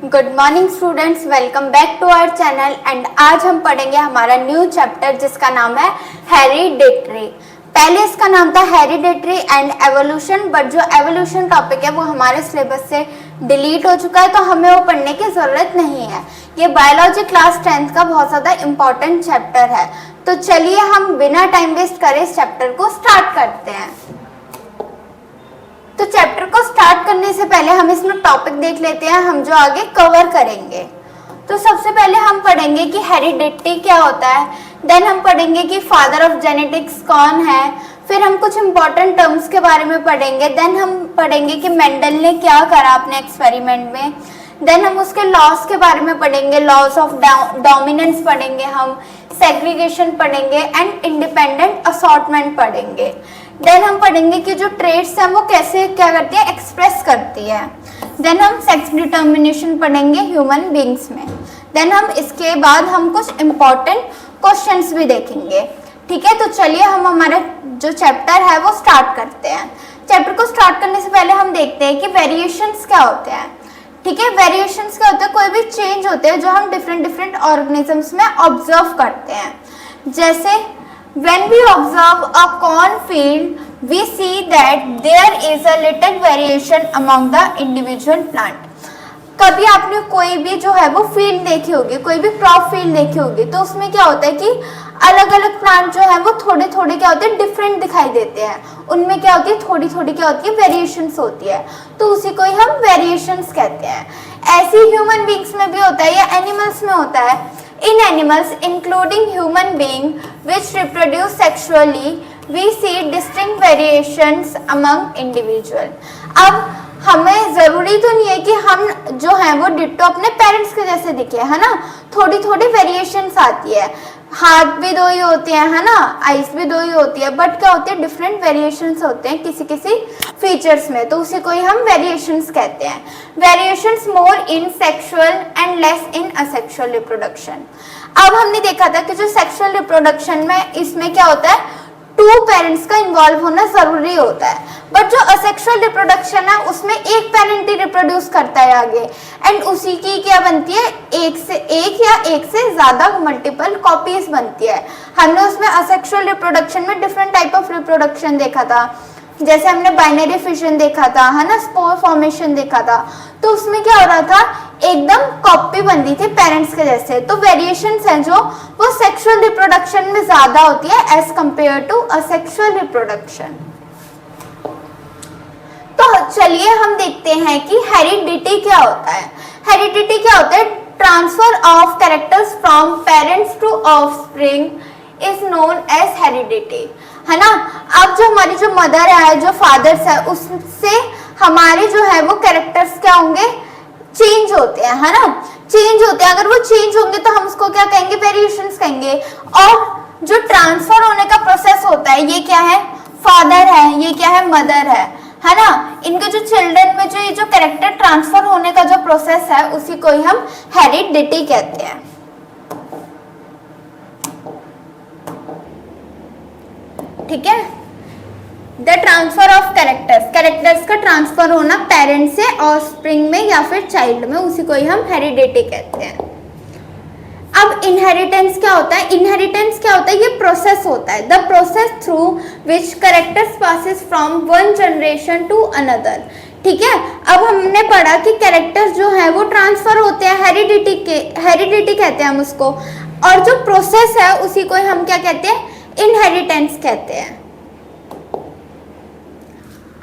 Good morning students, welcome back to our channel. And आज हम पढ़ेंगे हमारा न्यू चैप्टर जिसका नाम है हेरिडिटरी। पहले इसका नाम था हेरिडिटरी एंड एवोल्यूशन, बट जो एवोल्यूशन टॉपिक है वो हमारे सिलेबस से डिलीट हो चुका है, तो हमें वो पढ़ने की ज़रूरत नहीं है। ये बायोलॉजी क्लास 10th का बहुत ज़्यादा इम्पॉर्टेंट चैप्टर है। तो चलिए हम बिना टाइम वेस्ट करे इस चैप्टर को स्टार्ट करते हैं। तो चैप्टर को स्टार्ट करने से पहले हम इसमें टॉपिक देख लेते हैं हम जो आगे कवर करेंगे। तो सबसे पहले हम पढ़ेंगे कि हेरिडिटी क्या होता है, देन हम पढ़ेंगे कि फादर ऑफ जेनेटिक्स कौन है, फिर हम कुछ इंपॉर्टेंट टर्म्स के बारे में पढ़ेंगे, देन हम पढ़ेंगे कि मेंडल ने क्या करा अपने एक्सपेरिमेंट में, देन हम उसके लॉस के बारे में पढ़ेंगे, लॉस ऑफ डोमिनेंस पढ़ेंगे, हम सेग्रीगेशन पढ़ेंगे एंड इंडिपेंडेंट असॉर्टमेंट पढ़ेंगे। देन हम पढ़ेंगे कि जो ट्रेट्स हैं वो कैसे क्या करती है, एक्सप्रेस करती है। देन हम सेक्स डिटर्मिनेशन पढ़ेंगे ह्यूमन बींग्स में। देन हम इसके बाद हम कुछ इम्पॉर्टेंट क्वेश्चंस भी देखेंगे। ठीक है, तो चलिए हम हमारा जो चैप्टर है वो स्टार्ट करते हैं। चैप्टर को स्टार्ट करने से पहले हम देखते हैं कि वेरिएशंस क्या होते हैं। ठीक है, वेरिएशंस क्या होते हैं, कोई भी चेंज होते हैं जो हम डिफरेंट ऑर्गेनिजम्स में ऑब्जर्व करते हैं। जैसे when we observe a cornfield, we see that there is a little variation among the individual plant. कभी आपने कोई भी जो है वो फील्ड देखी होगी, कोई भी क्रॉप फील्ड देखी होगी, तो उसमें क्या होता है कि अलग अलग प्लांट जो है वो थोड़े थोड़े क्या होते हैं, डिफरेंट दिखाई देते हैं। उनमें क्या होती है, थोड़ी थोड़ी क्या होती है, वेरिएशंस होती है, तो उसी को ही हम वेरिएशंस कहते हैं। ऐसे ह्यूमन बींग्स में भी होता है या एनिमल्स में होता है। In animals, including human being, which reproduce sexually, we see distinct variations among individual. अब हमें ज़रूरी तो नहीं है कि हम जो हैं वो डिट्टो अपने पेरेंट्स के जैसे दिखे, है ना। थोड़ी थोड़ी वेरिएशंस आती है, हाथ भी दो ही होते हैं, है ना, आइज भी दो ही होती है, बट क्या होते हैं, डिफरेंट वेरिएशंस होते हैं किसी किसी फीचर्स में, तो उसी को ही हम वेरिएशंस कहते हैं। Variations more in sexual and less in asexual reproduction. अब हमने देखा था कि जो सेक्सुअल रिप्रोडक्शन में इसमें क्या होता है, 2 पेरेंट्स का इन्वॉल्व होना जरूरी होता है, बट जो असेक्सुअल रिप्रोडक्शन है उसमें एक पेरेंट ही रिप्रोड्यूस करता है आगे, एंड उसी की क्या बनती है, एक या एक से ज्यादा मल्टीपल कॉपीज बनती है। हमने उसमें असेक्सुअल रिप्रोडक्शन में डिफरेंट टाइप ऑफ रिप्रोडक्शन देखा था, जैसे हमने बाइनरी फिशन देखा था, है ना, स्पोर फॉर्मेशन देखा था, तो उसमें क्या हो रहा था, एकदम कॉपी बनती थी पेरेंट्स के जैसे। तो वेरिएशंस हैं जो वो सेक्सुअल रिप्रोडक्शन में ज्यादा होती है as compare to asexual reproduction. तो चलिए हम देखते हैं कि हेरिडिटी क्या होता है। हेरिडिटी क्या होता है, transfer of characters from parents to offspring is known as heredity, है ना। अब जो हमारी जो मदर है, जो फादर्स है, उससे हमारे जो है वो कैरेक्टर्स क्या होंगे, चेंज होते हैं, है ना, चेंज होते हैं। अगर वो चेंज होंगे तो हम उसको क्या कहेंगे, वेरिएशंस कहेंगे। और जो ट्रांसफर होने का प्रोसेस होता है, ये क्या है, फादर है, ये क्या है, मदर है ना। इनके जो चिल्ड्रन में जो ये जो कैरेक्टर ट्रांसफर होने का जो प्रोसेस है उसी को ही हम हेरिडिटी कहते हैं। ठीक है, द ट्रांसफर ऑफ कैरेक्टर्स का ट्रांसफर होना पेरेंट्स से ऑफस्प्रिंग में या फिर चाइल्ड में, उसी को ही हम हेरिडिटी कहते हैं। अब इनहेरिटेंस क्या होता है, इनहेरिटेंस क्या होता है, ये प्रोसेस होता है, the process through which characters passes from one generation to another. ठीक है, अब हमने पढ़ा कि कैरेक्टर्स जो है वो ट्रांसफर होते हैं, हेरिडिटी कहते हैं हम उसको, और जो प्रोसेस है उसी को हम क्या कहते हैं, इनहेरिटेंस कहते हैं।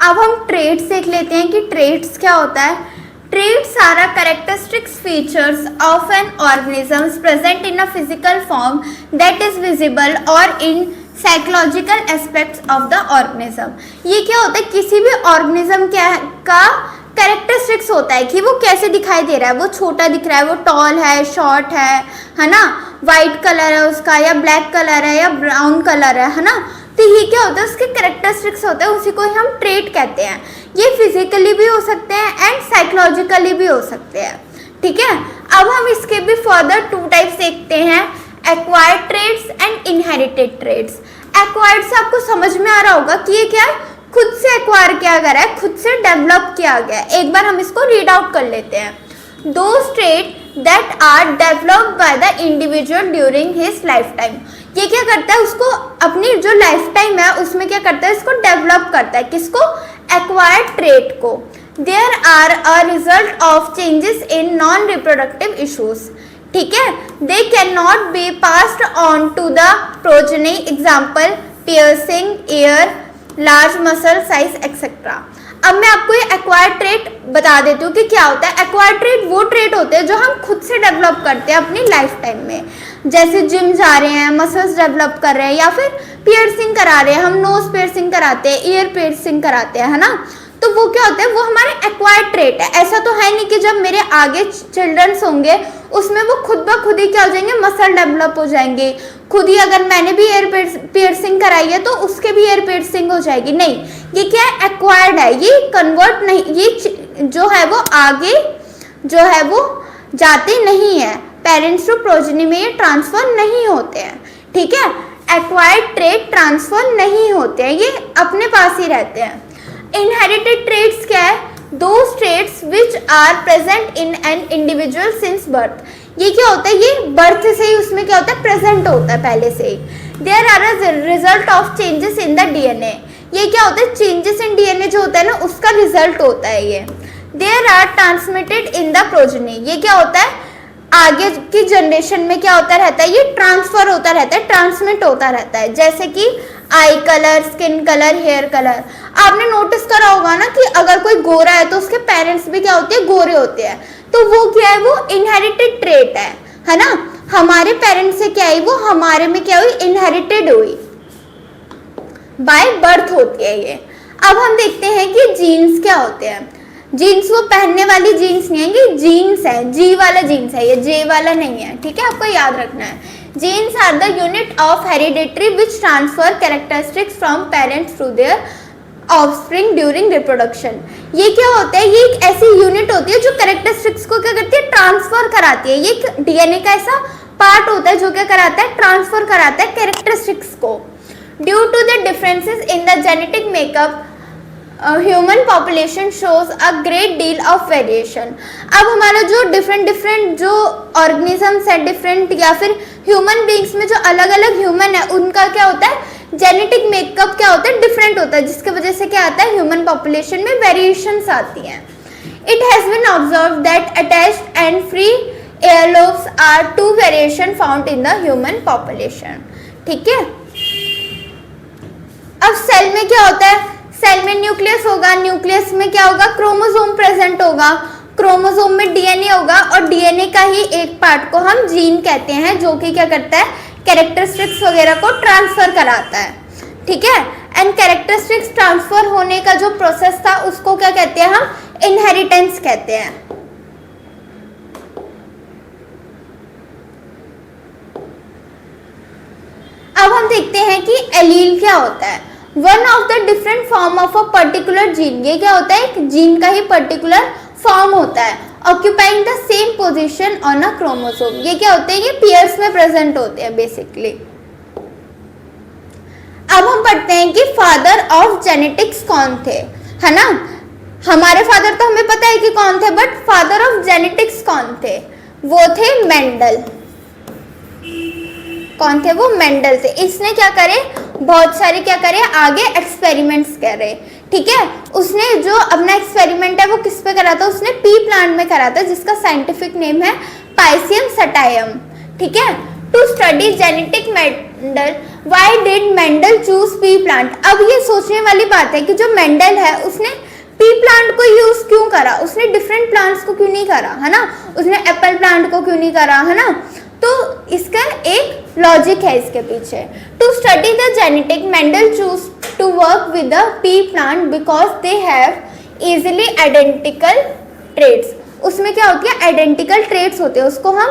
अब हम ट्रेट्स देख लेते हैं कि ट्रेट्स क्या होता है। Traits are a characteristics features of an organism present in a physical form that is visible और in psychological aspects of the organism. ये क्या होता है, किसी भी ऑर्गेनिज्म का कैरेक्टरिस्टिक्स होता है कि वो कैसे दिखाई दे रहा है, वो छोटा दिख रहा है, वो टॉल है, शॉर्ट है ना, वाइट कलर है उसका, या ब्लैक कलर है, या ब्राउन कलर है ना। तो ये क्या होता है, उसके कैरेक्टरिस्टिक्स होते हैं, उसी को ही हम ट्रेट कहते हैं। ये फिजिकली भी हो सकते हैं एंड साइकोलॉजिकली भी हो सकते हैं। ठीक है, अब हम इसके भी फर्दर 2 टाइप्स देखते हैं, acquired traits and inherited traits. Acquired से आपको समझ में आ रहा होगा कि ये क्या है, खुद से एक्वायर किया गया है, खुद से डेवलप किया गया है। एक बार हम इसको रीड आउट कर लेते हैं। those traits that are developed by the individual during his lifetime. ये क्या करता है, उसको अपनी जो लाइफ टाइम है उसमें क्या करता है, इसको डेवलप करता है, किसको, एक्वायर्ड ट्रेट को. There are a result of changes in non reproductive issues. ठीक है, they can not be passed on to the progeny. Example piercing, ear, large muscle size etcetera. अब मैं आपको ये एक्वायर्ड ट्रेट बता देती हूँ कि क्या होता है. एक्वायर्ड ट्रेट वो ट्रेट होते हैं जो हम खुद से डेवलप करते हैं अपनी लाइफ टाइम में. जैसे जिम जा रहे हैं, मसल्स डेवलप कर रहे हैं, या फिर पियर्सिंग करा रहे हैं, हम नोज पियर्सिंग कराते हैं, ईयर पियर्सिंग कराते हैं, है ना. तो वो क्या होता है, वो हमारे एक्वायर्ड ट्रेट है. ऐसा तो है नहीं कि जब मेरे आगे चिल्ड्रंस होंगे उसमें वो खुद ब खुद ही क्या हो जाएंगे, मसल डेवलप हो जाएंगे. खुद ही अगर मैंने भी ईयर पियर्सिंग कराई है तो उसके भी ईयर पियर्सिंग हो जाएगी. नहीं, ये क्या है, एक्वायर्ड है. ये कन्वर्ट नहीं, ये जो है वो आगे जो है वो जाते नहीं है. पेरेंट्स टू प्रोजेनी में ये ट्रांसफर नहीं होते हैं. ठीक है, एक्वायर्ड ट्रेट ट्रांसफर नहीं होते हैं, ये अपने पास ही रहते हैं. इनहेरिटेड ट्रेट्स क्या है, those traits which are present in an individual since birth. ये क्या होता है, ये बर्थ से ही उसमें क्या होता है, प्रेजेंट होता है पहले से ही. There are a result of changes in the DNA. ये क्या होता है, चेंजेस इन डीएनए जो होता है ना उसका रिजल्ट होता है ये. There are transmitted in the progeny. ये क्या होता है, आगे की जनरेशन में क्या होता रहता है, ये ट्रांसफर होता रहता है, ट्रांसमिट होता रहता है. जैसे कि eye colour, skin colour, hair colour. आपने नोटिस करा होगा ना कि अगर कोई गोरा है तो उसके पेरेंट्स भी क्या होते हैं, गोरे होते हैं. तो वो क्या है, वो इनहेरिटेड ट्रेट है ना. हमारे पेरेंट्स से क्या है, वो हमारे में क्या हुई, इनहेरिटेड हुई, बाय बर्थ होती है ये. अब हम देखते हैं कि जीन्स क्या होते हैं. जीन्स वो पहनने वाली जीन्स नहीं है, ये जीन्स है, जी वाला जीन्स है, ये जे वाला नहीं है. ठीक है, आपको याद रखना है. Genes are the unit of hereditary which transfer characteristics from parents to their offspring during reproduction. ये क्या होता है, ये एक ऐसी यूनिट होती है जो कैरेक्टरिस्टिक्स को क्या करती है, ट्रांसफर कराती है. ये एक डीएनए का ऐसा पार्ट होता है जो क्या कराता है, ट्रांसफर कराता है कैरेक्टरिस्टिक्स को. Due to the differences in the genetic makeup human population shows a great deal of variation. अब हमारा जो डिफरेंट जो ऑर्गेनिजम्स है, डिफरेंट या फिर ह्यूमन बींग्स में जो अलग अलग ह्यूमन है उनका क्या होता है, जेनेटिक मेकअप क्या होता है, डिफरेंट होता है, जिसकी वजह से क्या आता है, ह्यूमन पॉपुलेशन में वेरिएशंस आती हैं. It has been observe that attached and free earlobes are two variation found in the human population. ठीक है, अब सेल में क्या होता है, सेल में न्यूक्लियस होगा, न्यूक्लियस में क्या होगा, क्रोमोसोम प्रेजेंट होगा, क्रोमोसोम में डीएनए होगा, और डीएनए का ही एक पार्ट को हम जीन कहते हैं जो कि क्या करता है, कैरेक्टरिस्टिक्स वगैरह को ट्रांसफर कराता है. ठीक है, एंड कैरेक्टरिस्टिक्स ट्रांसफर होने का जो प्रोसेस था उसको क्या कहते हैं, हम इनहेरिटेंस कहते हैं. अब हम देखते हैं कि एलील क्या होता है. One of the different form of a particular gene. ये क्या होता है, एक जीन का ही पर्टिकुलर फॉर्म होता है, occupying the same position on a chromosome. ये क्या होते हैं, ये पेयर्स में प्रेजेंट होते हैं बेसिकली. अब हम पढ़ते हैं कि फादर ऑफ जेनेटिक्स कौन थे, है ना. हमारे फादर तो हमें पता है कि कौन थे, बट फादर ऑफ जेनेटिक्स कौन थे, वो थे मेंडल. कौन थे वो, मेंडल थे. इसने क्या करे, बहुत सारे क्या करे, आगे एक्सपेरिमेंट्स करे. ठीक है, उसने जो अपना एक्सपेरिमेंट है वो किस पे करा था, उसने पी प्लांट में करा था, जिसका साइंटिफिक नेम है पाइसियम सटाइम. ठीक है, to study genetic Mendel. Why did Mendel choose pea plant. अब ये सोचने वाली बात है कि जो मेंडल है उसने पी प्लांट को यूज क्यों करा, उसने डिफरेंट प्लांट्स को क्यों नहीं करा, है ना. उसने एप्पल प्लांट को क्यों नहीं करा, है ना. तो इसका एक लॉजिक है इसके पीछे. To study the genetic, Mendel chose to work with the pea plant because they have easily identical traits. उसमें क्या होती है, आइडेंटिकल ट्रेट्स होते हैं, उसको हम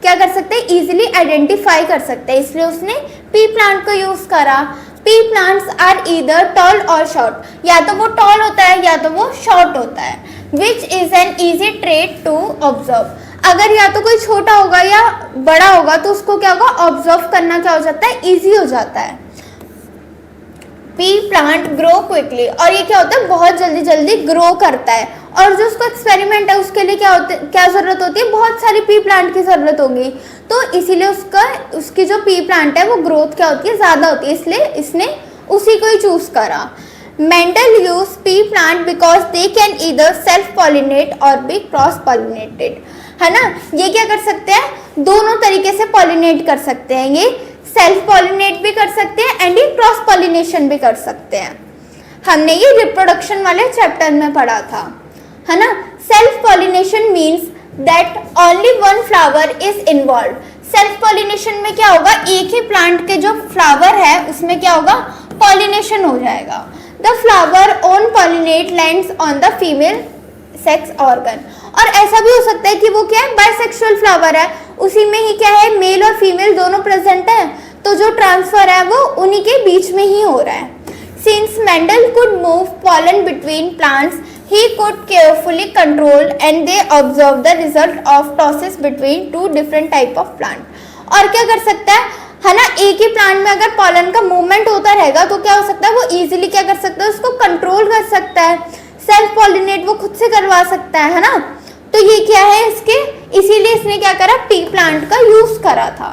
क्या कर सकते हैं, इजीली आइडेंटिफाई कर सकते हैं, इसलिए उसने पी प्लांट को यूज करा. Pea plants are either tall और शॉर्ट. या तो वो टॉल होता है या तो वो शॉर्ट होता है. Which is an easy trait to observe. अगर या तो कोई छोटा होगा या बड़ा होगा तो उसको क्या होगा, ऑब्जर्व करना क्या हो जाता है, इजी हो जाता है. पी प्लांट ग्रो क्विकली, और ये क्या होता है, बहुत जल्दी जल्दी ग्रो करता है। और जो उसका एक्सपेरिमेंट है उसके लिए क्या जरूरत होती है, बहुत सारी पी प्लांट की जरूरत होगी, तो इसीलिए उसकी जो पी प्लांट है वो ग्रोथ क्या होती है, ज्यादा होती है, इसलिए इसने उसी को ही चूज करा। Mendel use P plant because they can either self pollinate और बी क्रॉस पॉलिनेटेड, है ना। ये क्या कर सकते हैं, दोनों तरीके से पॉलिनेट कर सकते हैं, ये सेल्फ पॉलिनेट भी कर सकते हैं एंड ये क्रॉस पॉलिनेशन भी कर सकते हैं। हमने ये रिप्रोडक्शन वाले चैप्टर में पढ़ा था, है ना। Self pollination means that only one flower is involve. Self pollination में क्या होगा, एक ही प्लांट के जो फ्लावर है उसमें क्या होगा, पॉलिनेशन हो जाएगा। The flower own pollinate lands on the female sex organ. और ऐसा भी हो सकता है कि वो क्या है, बाइसेक्सुअल फ्लावर है, उसी में ही क्या है, मेल और फीमेल दोनों प्रेजेंट है, तो जो ट्रांसफर है वो उन्हीं के बीच में ही हो रहा है। Since Mendel could move pollen between plants, he could carefully control and they observe the result of process between two different type of plant। और क्या कर सकता है ना, एक ही प्लांट में अगर पॉलन का मूवमेंट होता रहेगा तो क्या हो सकता है, वो इजीली क्या कर सकता है, उसको कंट्रोल कर सकता है, सेल्फ पॉलिनेट वो खुद से करवा सकता है ना। तो ये क्या है इसके, इसीलिए इसने क्या करा, पी प्लांट का यूज करा था।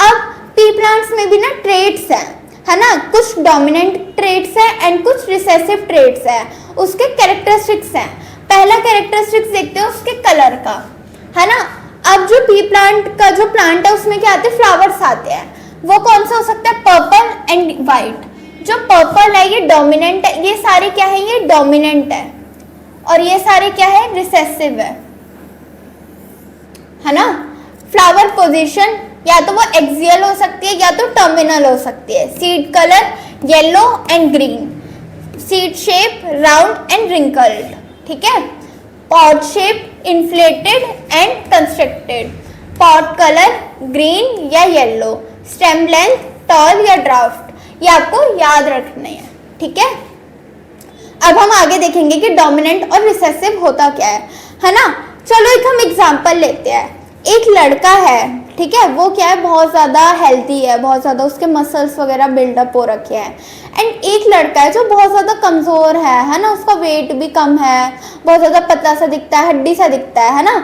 अब पी प्लांट्स में भी ना ट्रेट्स हैं, है ना, कुछ डोमिनेंट ट्रेट्स है एंड कुछ रिसेसिव ट्रेट्स है, उसके कैरेक्टरिस्टिक्स हैं। पहला कैरेक्टरिस्टिक्स देखते हैं उसके कलर का, है ना। अब जो पी प्लांट का जो प्लांट है उसमें क्या आते हैं, फ्लावर्स आते हैं, वो कौन सा हो सकता है, पर्पल एंड वाइट। जो पर्पल है ये डोमिनेंट है, ये सारे क्या है, ये डोमिनेंट है, और ये सारे क्या है, रिसेसिव है ना। फ्लावर पोजीशन या तो वो एक्सियल हो सकती है या तो टर्मिनल हो सकती है। Seed colour yellow and green, seed shape round and wrinkled, ठीक है। Pot shape inflated and constructed, pot colour green या येलो, स्टेम लेंथ टॉल या ड्राफ्ट, ये आपको याद रखने हैं, ठीक है। अब हम आगे देखेंगे कि डोमिनेंट और रिसेसिव होता क्या है ना। चलो एक हम एग्जांपल लेते हैं। एक लड़का है, ठीक है, वो क्या है, बहुत ज़्यादा हेल्थी है, बहुत ज़्यादा उसके मसल्स वगैरह बिल्डअप हो रखे हैं। एंड एक लड़का है जो बहुत ज़्यादा कमज़ोर है ना, उसका वेट भी कम है, बहुत ज़्यादा पतला सा दिखता है, हड्डी सा दिखता है ना।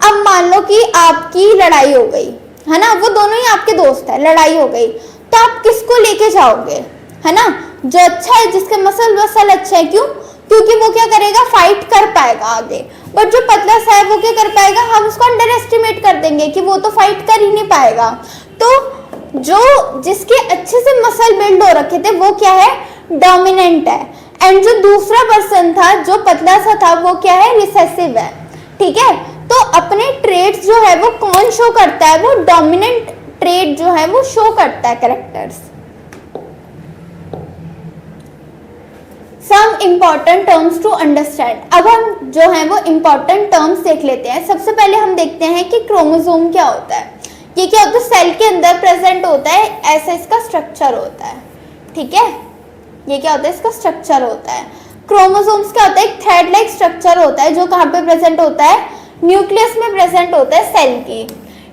अब मान लो कि आपकी लड़ाई हो गई, है ना, वो दोनों ही आपके दोस्त है, लड़ाई हो गई, तो आप किसको लेके जाओगे, है ना, जो अच्छा है, जिसके मसल वसल अच्छे हैं। क्यों, क्योंकि वो क्या करेगा, फाइट कर पाएगा आगे। बट जो पतला सा है वो क्या कर पाएगा, हम उसको अंडर एस्टिमेट कर देंगे कि वो तो फाइट कर ही नहीं पाएगा। तो जो जिसके अच्छे से मसल बिल्ड हो रखे थे वो क्या है, डोमिनेंट है, एंड जो दूसरा पर्सन था जो पतला सा था वो क्या है, रिसेसिव है, ठीक है। तो अपने ट्रेड्स जो है वो कौन शो करता है, वो डोमिनेंट ट्रेड जो है वो शो करता है, characters. Some important terms to understand. अब हम जो है वो इम्पॉर्टेंट टर्म्स देख लेते हैं। सबसे पहले हम देखते हैं कि क्रोमोसोम क्या होता है। ये क्या होता है, सेल के अंदर प्रेजेंट होता है, ऐसा इसका स्ट्रक्चर होता है, ठीक है। ये क्या होता है, इसका स्ट्रक्चर होता है। क्रोमोसोम्स क्या होता है, एक थ्रेड लाइक स्ट्रक्चर होता है जो कहाँ पे प्रेजेंट होता है, न्यूक्लियस में प्रेजेंट होता है सेल की,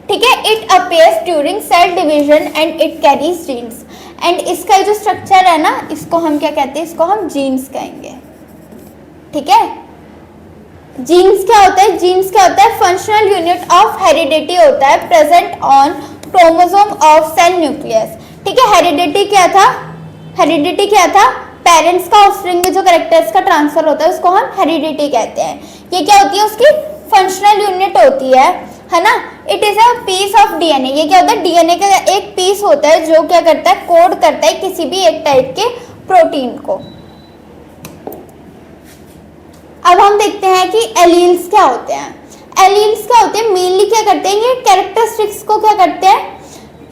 ठीक है। It appears during cell division and it carries genes. And इसका जो स्ट्रक्चर है ना, इसको हम क्या कहते हैं, इसको हम जीन्स कहेंगे, ठीक है। जीन्स क्या होता है, जीन्स क्या होता है, फंक्शनल यूनिट ऑफ हेरिडिटी होता है, present on chromosome of cell nucleus, ठीक है। हेरिडिटी क्या था, हेरिडिटी क्या था, पेरेंट्स का ऑफस्प्रिंग में जो कैरेक्टर्स का ट्रांसफर होता है उसको हम हेरिडिटी कहते हैं। ये क्या होती है, उसकी फंक्शनल यूनिट होती है ना। It is a piece of DNA. ये क्या होता है, डीएनए का एक पीस होता है जो क्या करता है, कोड करता है किसी भी एक टाइप के प्रोटीन को। अब हम देखते हैं कि एलील्स क्या होते हैं। एलील्स क्या होते हैं, मेनली क्या करते हैं, ये कैरेक्टरिस्टिक्स को क्या करते हैं,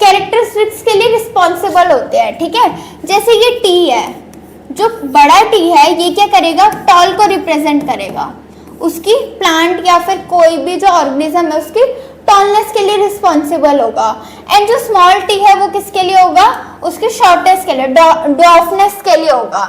कैरेक्टरिस्टिक्स के लिए रिस्पॉन्सिबल होते हैं, ठीक है। जैसे ये टी है, जो बड़ा टी है ये क्या करेगा, टॉल को रिप्रेजेंट करेगा, उसकी प्लांट या फिर कोई भी जो ऑर्गेनिज्म है उसकी टॉलनेस के लिए रिस्पॉन्सिबल होगा। एंड जो स्मॉल टी है वो किसके लिए होगा, उसकी शॉर्टनेस के लिए, ड्वार्फनेस के लिए होगा,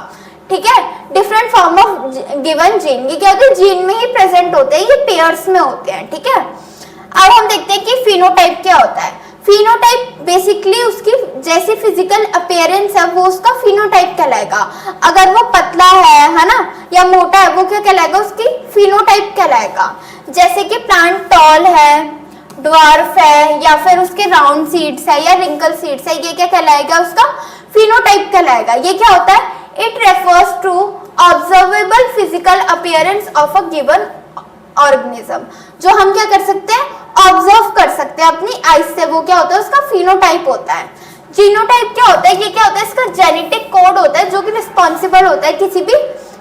ठीक है। Different form of given gene, ये क्या होते हैं, जीन में ही प्रेजेंट होते हैं, ये पेयर्स में होते हैं, ठीक है। अब हम देखते हैं कि फिनोटाइप क्या होता है। फिनोटाइप बेसिकली उसकी जैसी फिजिकल अपीयरेंस है वो उसका फिनोटाइप कहलाएगा। अगर वो पतला है ना, या मोटा है, वो क्या कहलाएगा, उसकी फिनोटाइप कहलाएगा। जैसे कि प्लांट टॉल है, ड्वार्फ है, या फिर उसके राउंड सीड्स है या रिंकल सीड्स है, ये क्या कहलाएगा, उसका फिनोटाइप कहलाएगा। ये क्या होता है, it refers to observable physical appearance of a given organism, जो हम क्या कर सकते हैं, ऑब्जर्व कर सकते हैं अपनी आईज से, वो क्या होता है, उसका फिनोटाइप होता है। जीनोटाइप क्या होता है, ये क्या होता है, इसका जेनेटिक कोड होता है जो कि रिस्पॉन्सिबल होता है किसी भी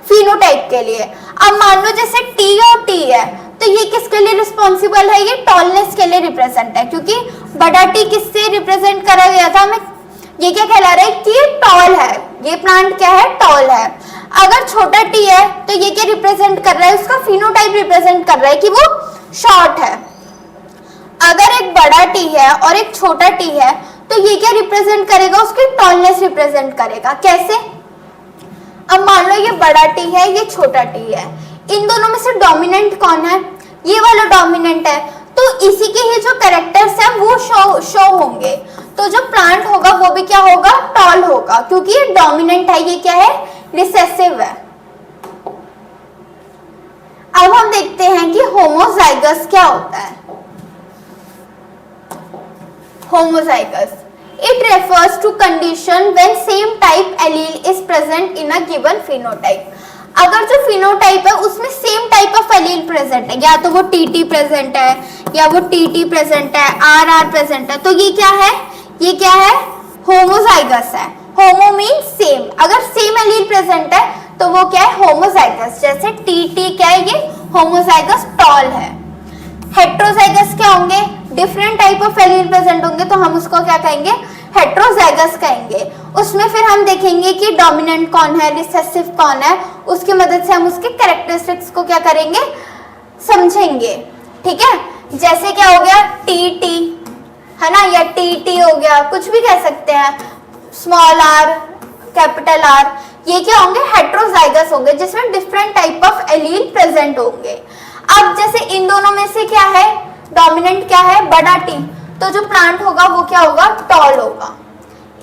फिनोटाइप के लिए। अब मान लो जैसे टी और टी है, तो ये किसके लिए रिस्पॉन्सिबल है, ये टॉलनेस के लिए रिप्रेजेंट है, क्योंकि बड़ा टी किससे रिप्रेजेंट करा गया था, हमें ये क्या कहला रहा है कि ये टॉल है, ये प्लांट क्या है, टॉल है। अगर छोटा टी है तो ये क्या रिप्रेजेंट कर रहा है, उसका फिनोटाइप रिप्रेजेंट कर रहा है कि वो शॉर्ट है। अगर एक बड़ा टी है और एक छोटा टी है तो ये क्या रिप्रेजेंट करेगा, उसकी टॉलनेस रिप्रेजेंट करेगा। कैसे, अब मान लो ये बड़ा टी है, ये छोटा टी है, इन दोनों में से डोमिनेंट कौन है, ये वाला डोमिनेंट है, तो इसी के ही जो कैरेक्टर्स हैं वो शो होंगे। तो जो प्लांट होगा वो भी क्या होगा, टॉल होगा, क्योंकि ये डोमिनेंट है, ये क्या है, रिसेसिव है। अब हम देखते हैं कि होमोजाइगस क्या होता है। Homozygous, it refers to condition when same type allele is present in a given phenotype। अगर जो फिनोटाइप है उसमें same type of allele present है, या तो वो टीटी प्रेजेंट है या वो टीटी प्रेजेंट है, आरआर प्रेजेंट है, तो ये क्या है, ये क्या है, होमोजाइगस है। होमो मीन सेम, अगर सेम एलील प्रेजेंट है तो वो क्या है, होमोजाइगस। जैसे टीटी क्या है, ये होमोजाइगस टॉल है। हेट्रोजाइगस क्या होंगे, different type of allele present होंगे, तो हम उसको क्या कहेंगे, हेट्रोजाइगस कहेंगे। उसमें फिर हम देखेंगे कि डोमिनेंट कौन है, रिसेसिव कौन है, उसकी मदद से हम उसके कैरेक्टरिस्टिक्स को क्या करेंगे, समझेंगे। ठीक है, जैसे क्या हो गया, टी टी है ना, या टी टी हो गया, कुछ भी कह सकते हैं, स्मॉल आर, कैपिटल आर, ये क्या होंगे, हेट्रोजाइगस होंगे, जिसमें different type of allele present होंगे। अब जैसे इन दोनों में से क्या है, डोमिनेंट क्या है, बड़ा टी, तो जो प्लांट होगा वो क्या होगा, टॉल होगा।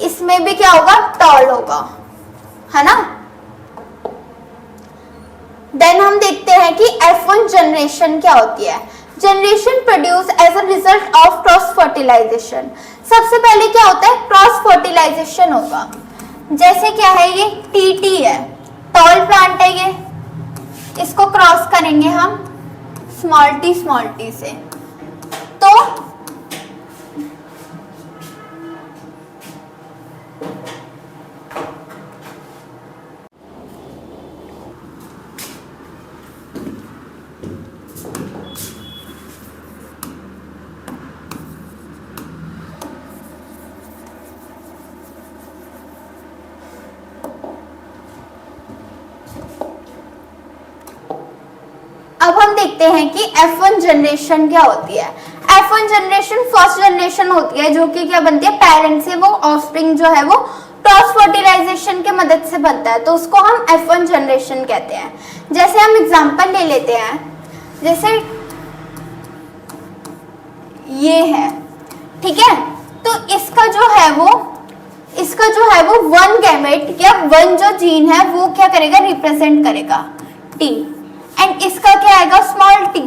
इसमें भी क्या होगा, टॉल होगा, है ना। देन हम देखते हैं कि F1 जनरेशन क्या होती है। Generation produce as a result of cross fertilization. सबसे पहले क्या होता है, क्रॉस फर्टिलाइजेशन होगा। जैसे क्या है, ये टीटी है, टॉल प्लांट है, ये इसको क्रॉस करेंगे हम स्मॉल टी से, तो अब हम देखते हैं कि F1 जनरेशन क्या होती है। F1 जनरेशन फर्स्ट जनरेशन होती है, जो कि क्या बनती है, पेरेंट से वो ऑफस्प्रिंग जो है वो क्रॉस फर्टिलाइजेशन के मदद से बनता है, तो उसको हम F1 जनरेशन कहते हैं। जैसे हम एग्जांपल ले लेते हैं, जैसे ये है, ठीक है, तो इसका जो है वो वन गैमेट या वन जो जीन है वो क्या करेगा, रिप्रेजेंट करेगा टी, एंड इसका क्या आएगा, स्मॉल टी।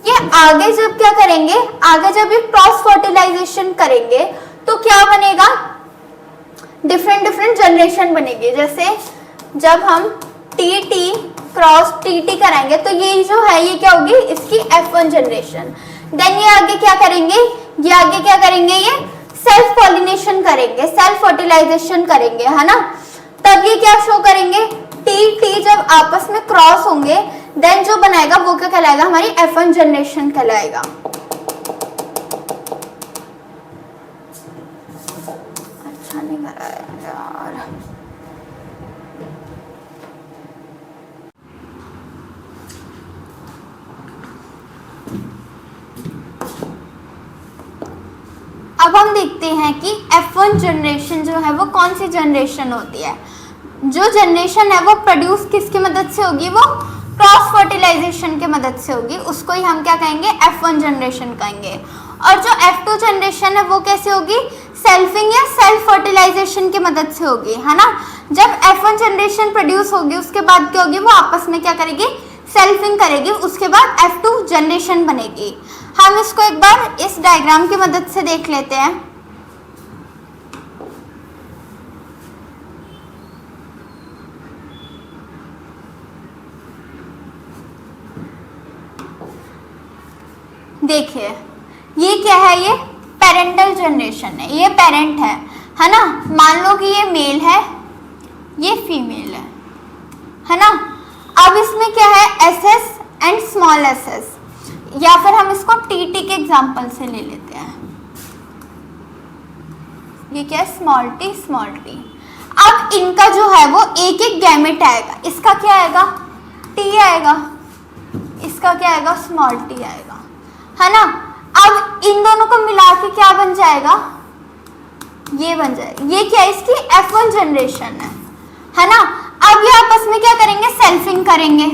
ये आगे जब क्या करेंगे, आगे जब ये क्रॉस फर्टिलाइजेशन करेंगे तो क्या बनेगा, डिफरेंट जनरेशन बनेगी। जैसे जब हम T T cross T T कराएंगे तो ये जो है ये क्या होगी, इसकी F1 जनरेशन। देन ये आगे क्या करेंगे, ये सेल्फ पॉलिनेशन करेंगे, सेल्फ फर्टिलाइजेशन करेंगे, है ना। तब ये क्या शो करेंगे, टी टी जब आपस में क्रॉस होंगे देन जो बनाएगा वो क्या कहलाएगा, हमारी F1 जनरेशन कहलाएगा। अच्छा नहीं कर रहा है यार। अब हम देखते हैं कि F1 जनरेशन जो है वो कौन सी जनरेशन होती है। जो जनरेशन है वो प्रोड्यूस किसकी मदद से होगी, वो क्रॉस फर्टिलाइजेशन के मदद से होगी, उसको ही हम क्या कहेंगे, F1 जनरेशन कहेंगे। और जो F2 जनरेशन है वो कैसे होगी, सेल्फिंग या सेल्फ फर्टिलाइजेशन की मदद से होगी, है ना। जब F1 जनरेशन प्रोड्यूस होगी उसके बाद क्या होगी, वो आपस में क्या करेगी, सेल्फिंग करेगी, उसके बाद F2 जनरेशन बनेगी। हम इसको एक बार इस डायग्राम की मदद से देख लेते हैं। देखिए ये क्या है, ये पेरेंटल जनरेशन है, ये पेरेंट है ना। मान लो कि ये मेल है, ये फीमेल है ना। अब इसमें क्या है, SS एंड स्मॉल ss, या फिर हम इसको TT के एग्जांपल से ले लेते हैं। ये क्या है, स्मॉल t स्मॉल t। अब इनका जो है वो एक एक गैमेट आएगा, इसका क्या आएगा, T आएगा, इसका क्या आएगा, स्मॉल t आएगा, है ना। अब इन दोनों को मिला के क्या बन जाएगा, ये बन जाएगा। ये क्या है, इसकी F1 जनरेशन है ना। अब ये आपस में क्या करेंगे, सेल्फिंग करेंगे।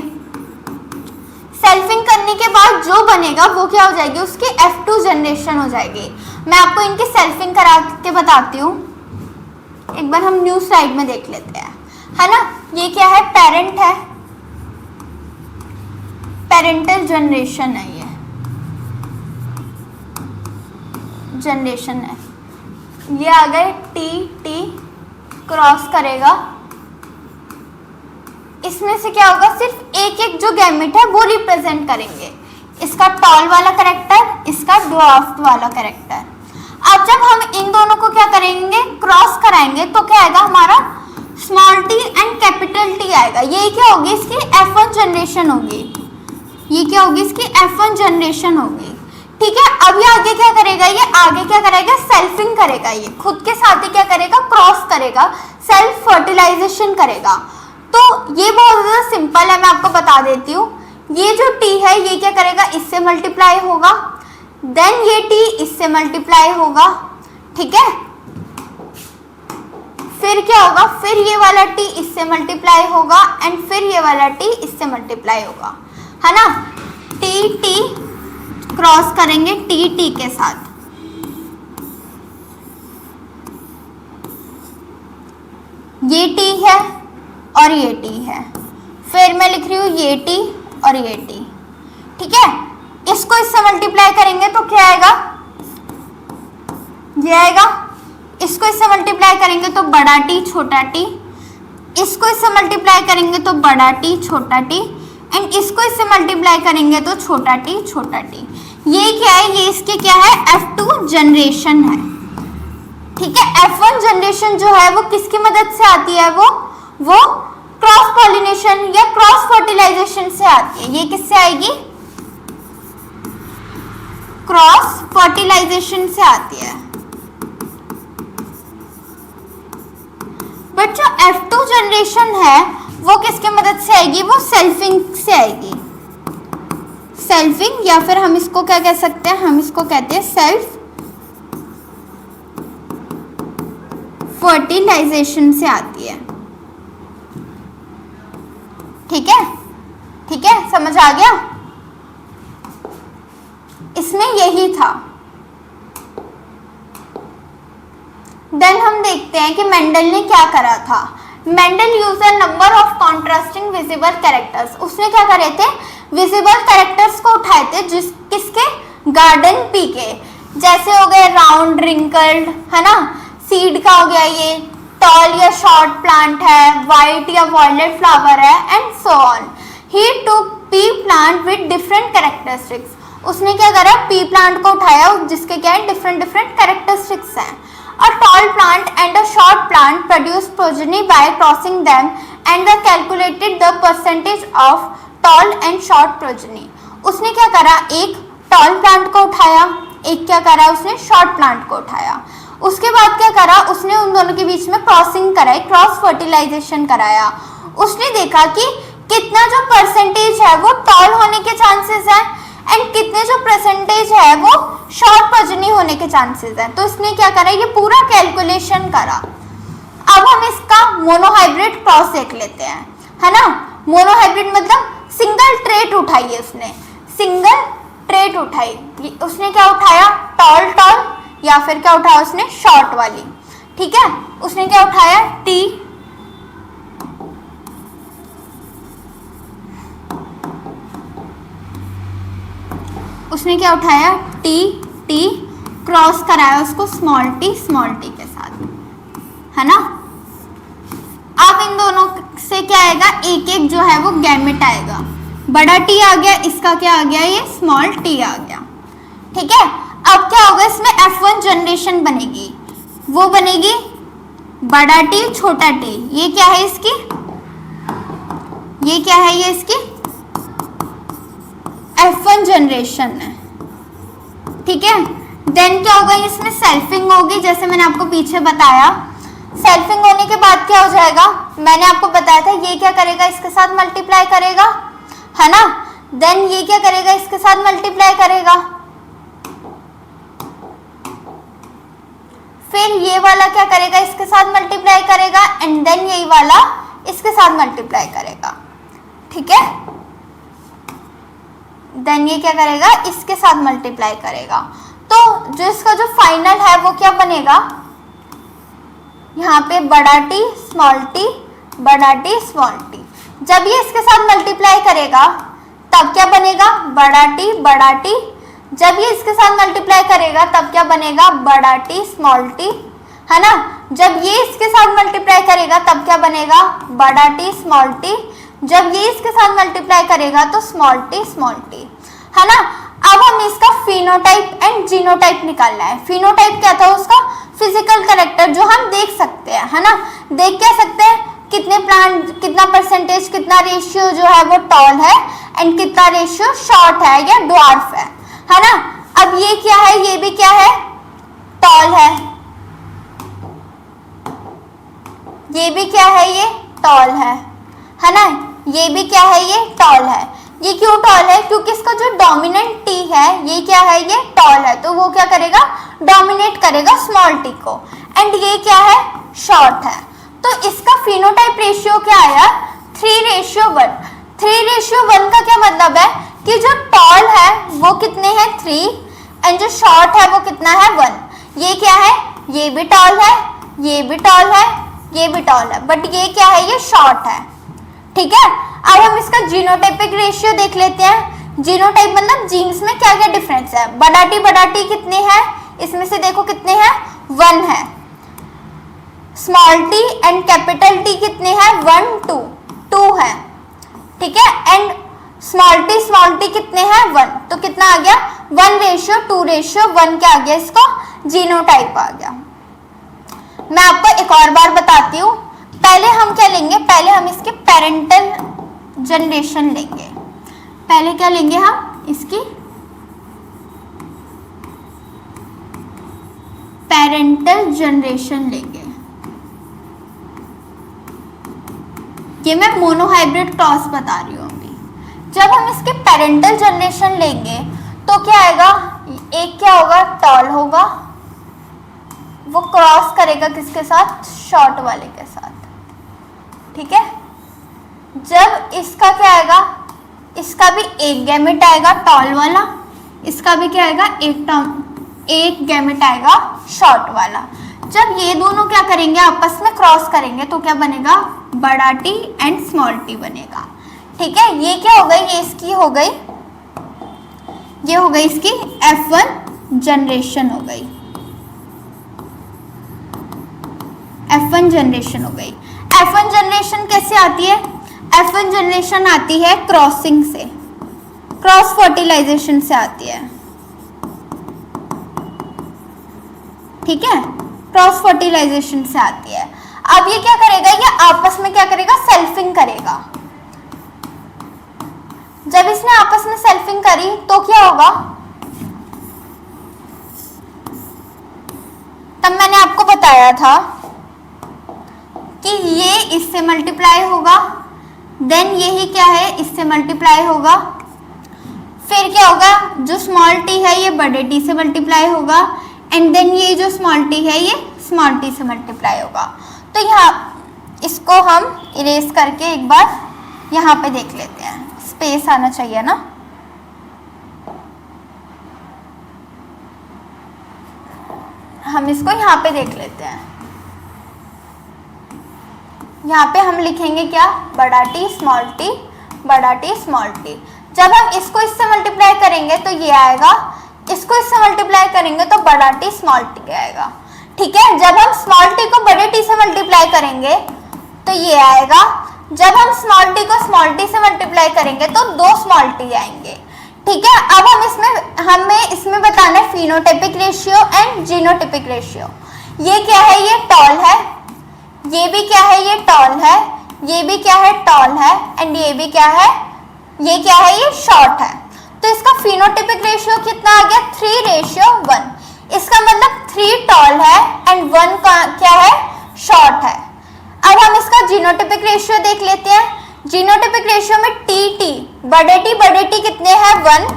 सेल्फिंग करने के बाद जो बनेगा वो क्या हो जाएगी, उसकी F2 जनरेशन हो जाएगी। मैं आपको इनकी सेल्फिंग करा के बताती हूँ। एक बार हम न्यू स्लाइड में देख लेते हैं, है ना। ये क्या है, पेरेंट है, पेरेंटल जनरेशन है, ये जनरेशन है। ये आ गए T क्रॉस करेगा, इसमें से क्या होगा, सिर्फ एक एक जो गैमेट है वो रिप्रेजेंट करेंगे, इसका टॉल वाला कैरेक्टर, इसका ड्वार्फ वाला कैरेक्टर। अब जब हम इन दोनों को क्या करेंगे, क्रॉस कराएंगे, तो क्या आएगा हमारा, small t and capital T आएगा। ये क्या होगी, इसकी F1 जनरेशन होगी, ये क्या होगी, इसकी F1 जनरेशन होगी, ठीक है। अब ये आगे क्या करेगा, ये आगे क्या करेगा, सेल्फिंग करेगा, ये खुद के साथ ही क्या करेगा, क्रॉस करेगा, सेल्फ फर्टिलाइजेशन करेगा। तो ये बहुत ज्यादा सिंपल है, मैं आपको बता देती हूँ। ये जो T है ये क्या करेगा, इससे मल्टीप्लाई होगा, देन ये T इससे मल्टीप्लाई होगा, ठीक है। फिर क्या होगा, फिर ये वाला T इससे मल्टीप्लाई होगा एंड फिर ये वाला T इससे मल्टीप्लाई होगा, है ना। T क्रॉस करेंगे T के साथ, ये T है और ये T है, फिर मैं लिख रही हूँ ये T और ये T, ठीक है। इसको इससे मल्टीप्लाई करेंगे तो क्या आएगा, ये आएगा। इसको इससे मल्टीप्लाई करेंगे तो बड़ा T छोटा t, इसको इससे मल्टीप्लाई करेंगे तो बड़ा T छोटा t एंड इसको इससे मल्टीप्लाई करेंगे तो छोटा t छोटा t। ये क्या है, ये इसके क्या है, F2 जनरेशन है, ठीक है। F1 जनरेशन जो है वो किसकी मदद से आती है, वो क्रॉस पॉलिनेशन या क्रॉस फर्टिलाइजेशन से आती है। ये किससे आएगी, क्रॉस फर्टिलाइजेशन से आती है। बट जो F2 जनरेशन है वो किसकी मदद से आएगी, वो सेल्फिंग से आएगी, सेल्फिंग, या फिर हम इसको क्या कह सकते हैं, हम इसको कहते हैं सेल्फ फर्टिलाइजेशन से आती है, ठीक है, ठीक है, समझ आ गया। इसमें यही था। देन हम देखते हैं कि मेंडल ने क्या करा था। Mendel used a number of contrasting visible characters. उसने क्या करे थे, विजिबल कैरेक्टर्स को उठाए थे, किसके, गार्डन पी के। जैसे हो गए राउंड रिंकल्ड, है ना, सीड का हो गया, ये टॉल या शॉर्ट प्लांट है, वाइट या वॉयलेट फ्लावर है and so on. He took P plant with different characteristics. उसने क्या करा, पी प्लांट को उठाया जिसके क्या है, डिफरेंट डिफरेंट कैरेक्टरिस्टिक्स हैं। A tall plant and a short plant produce progeny by crossing them and they calculated the percentage of tall and short progeny. उसने क्या करा, एक tall plant को उठाया, एक क्या करा उसने, short plant को उठाया। उसके बाद क्या करा, उसने उन दोनों के बीच में क्रॉसिंग कराई, क्रॉस फर्टिलाइजेशन कराया। उसने देखा कि कितना जो परसेंटेज है वो टॉल होने के चांसेस है एंड कितने जो परसेंटेज है वो शॉर्ट प्रोजेनी होने के चांसेस हैं। तो इसने क्या करा, ये पूरा कैलकुलेशन करा। अब हम इसका मोनोहाइब्रिड क्रॉस देख लेते हैं, है ना। मोनोहाइब्रिड मतलब सिंगल ट्रेट उठाई है उसने, सिंगल ट्रेट उठाई, उसने क्या उठाया, टॉल टॉल, या फिर क्या उठाया उसने, शॉर्ट वाली, ठीक है। उसने क्या उठाया, टी, उसने क्या उठाया, टी, टी क्रॉस कराया उसको स्मॉल टी के साथ, है ना। अब इन दोनों से क्या आएगा, एक एक जो है वो गैमेट आएगा, बड़ा टी आ गया, इसका क्या आ गया, ये स्मॉल टी आ गया, ठीक है। अब क्या होगा, इसमें F1 जनरेशन बनेगी, वो बनेगी बड़ा टी छोटा टी, ये क्या है इसकी, ये क्या है, ये इसकी F1 जनरेशन है, ठीक है। देन क्या होगा, इसमें सेल्फिंग होगी, जैसे मैंने आपको पीछे बताया। सेल्फिंग होने के बाद क्या हो जाएगा, मैंने आपको बताया था, ये क्या करेगा, इसके साथ मल्टीप्लाई करेगा, है ना। देन ये क्या करेगा, इसके साथ मल्टीप्लाई करेगा, फिर ये वाला क्या करेगा, इसके साथ मल्टीप्लाई करेगा, एंड देन यही वाला इसके साथ मल्टीप्लाई करेगा, ठीक है। देन ये क्या करेगा, इसके साथ मल्टीप्लाई करेगा, तो जो इसका जो फाइनल है वो क्या बनेगा, यहाँ पे बड़ा टी स्मॉल टी, बड़ा टी स्मॉल टी। जब ये इसके साथ मल्टीप्लाई करेगा तब क्या बनेगा, बड़ा टी बड़ा टी। जब ये इसके साथ मल्टीप्लाई करेगा तब क्या बनेगा, बड़ा टी स्मॉल टी, है ना। जब ये इसके साथ मल्टीप्लाई करेगा तब क्या बनेगा, बड़ा टी स्मॉल टी। जब ये इसके साथ मल्टीप्लाई करेगा तो स्मॉल टी, है ना। अब हम इसका फिनोटाइप एंड जीनोटाइप निकालना है। फिनोटाइप क्या था, उसका फिजिकल कैरेक्टर जो हम देख सकते हैं, है ना। देख क्या सकते हैं, कितने प्लांट, कितना परसेंटेज, कितना रेशियो जो है वो टॉल है एंड कितना रेशियो शॉर्ट है या ड्वार्फ है ना। अब ये क्या है, ये भी क्या है, टॉल ये भी क्या है, ये टॉल है ना। ये भी क्या है, ये टॉल है। ये क्यों टॉल है, क्योंकि इसका जो डोमिनेंट टी है ये क्या है, ये टॉल है, तो वो क्या करेगा, डोमिनेट करेगा स्मॉल टी को। एंड ये क्या है, शॉर्ट है। तो इसका फिनोटाइप रेशियो क्या आया, 3:1। 3:1 का क्या मतलब है कि जो टॉल है वो कितने हैं, 3, एंड जो शॉर्ट है वो कितना है, 1। ये क्या है, ये भी टॉल है, ये भी टॉल है, ये भी टॉल है, बट ये क्या है, ये शॉर्ट है, ठीक है। अब हम इसका जीनोटाइपिक रेशियो देख लेते हैं। जीनोटाइप मतलब जीन्स में क्या क्या डिफरेंस है। बड़ा टी कितने हैं, इसमें से देखो कितने हैं, 1 है। Small T and capital T कितने हैं, 1, 2 है, ठीक है। एंड स्मॉल टी कितने हैं, 1, तो कितना आ गया, 1:2:1 क्या आ गया, इसका जीनोटाइप आ गया। मैं आपको एक और बार बताती हूँ। पहले हम क्या लेंगे, पहले हम इसके पेरेंटल जनरेशन लेंगे। पहले क्या लेंगे हम, इसकी पेरेंटल जनरेशन लेंगे। ये मैं मोनोहाइब्रिड क्रॉस बता रही हूँ अभी। जब हम इसके पेरेंटल जनरेशन लेंगे तो क्या आएगा, एक क्या होगा, टॉल होगा, वो क्रॉस करेगा किसके साथ, शॉर्ट वाले के साथ, ठीक है। जब इसका क्या आएगा, इसका भी एक गैमेट आएगा टॉल वाला, इसका भी क्या आएगा, एक गैमेट आएगा शॉर्ट वाला। जब ये दोनों क्या करेंगे, आपस में क्रॉस करेंगे तो क्या बनेगा, बड़ा टी एंड स्मॉल टी बनेगा, ठीक है। ये क्या हो गई, ये इसकी हो गई, ये हो गई इसकी F1 जनरेशन हो गई, F1 जनरेशन हो गई। F1 जनरेशन कैसे आती है, F1 जनरेशन आती है क्रॉसिंग से, क्रॉस फर्टिलाइजेशन से आती है, ठीक है, क्रॉस फर्टिलाइजेशन से आती है। अब ये क्या करेगा, ये आपस में क्या करेगा, सेल्फिंग करेगा। जब इसने आपस में सेल्फिंग करी तो क्या होगा, तब मैंने आपको बताया था कि ये इससे मल्टीप्लाई होगा, देन यही क्या है, इससे मल्टीप्लाई होगा, फिर क्या होगा, जो स्मॉल टी है ये बड़े टी से मल्टीप्लाई होगा, एंड देन ये जो स्मॉल टी है ये स्मॉल टी से मल्टीप्लाई होगा। तो यहाँ इसको हम इरेज करके एक बार यहाँ पे देख लेते हैं, स्पेस आना चाहिए ना। हम इसको यहाँ पे देख लेते हैं। यहाँ पे हम लिखेंगे क्या, बड़ा टी स्मॉल टी, बड़ा टी स्मॉल टी। जब हम इसको इससे मल्टीप्लाई करेंगे तो ये आएगा, इसको इससे मल्टीप्लाई करेंगे तो बड़ा टी स्मॉल टी आएगा। ठीक है, जब हम स्मॉल टी को बड़े टी से मल्टीप्लाई करेंगे तो ये आएगा। जब हम स्मॉल टी को स्मॉल टी से मल्टीप्लाई करेंगे तो 2 स्मॉल टी आएंगे। ठीक है, अब हमें इसमें बताना है phenotypic ratio and genotypic ratio. ये क्या है, ये टॉल है, ये भी क्या है, ये टॉल है, ये भी क्या है, टॉल है, एंड ये भी क्या है, ये क्या है, ये शॉर्ट है। तो इसका फिनोटाइपिक रेशियो कितना आ गया, 3:1। इसका मतलब 3 टॉल है एंड 1 क्या है, शॉर्ट है। अब हम इसका जीनोटाइपिक रेशियो देख लेते हैं। जीनोटाइपिक रेशियो में टी बड़े टी कितने हैं, 1,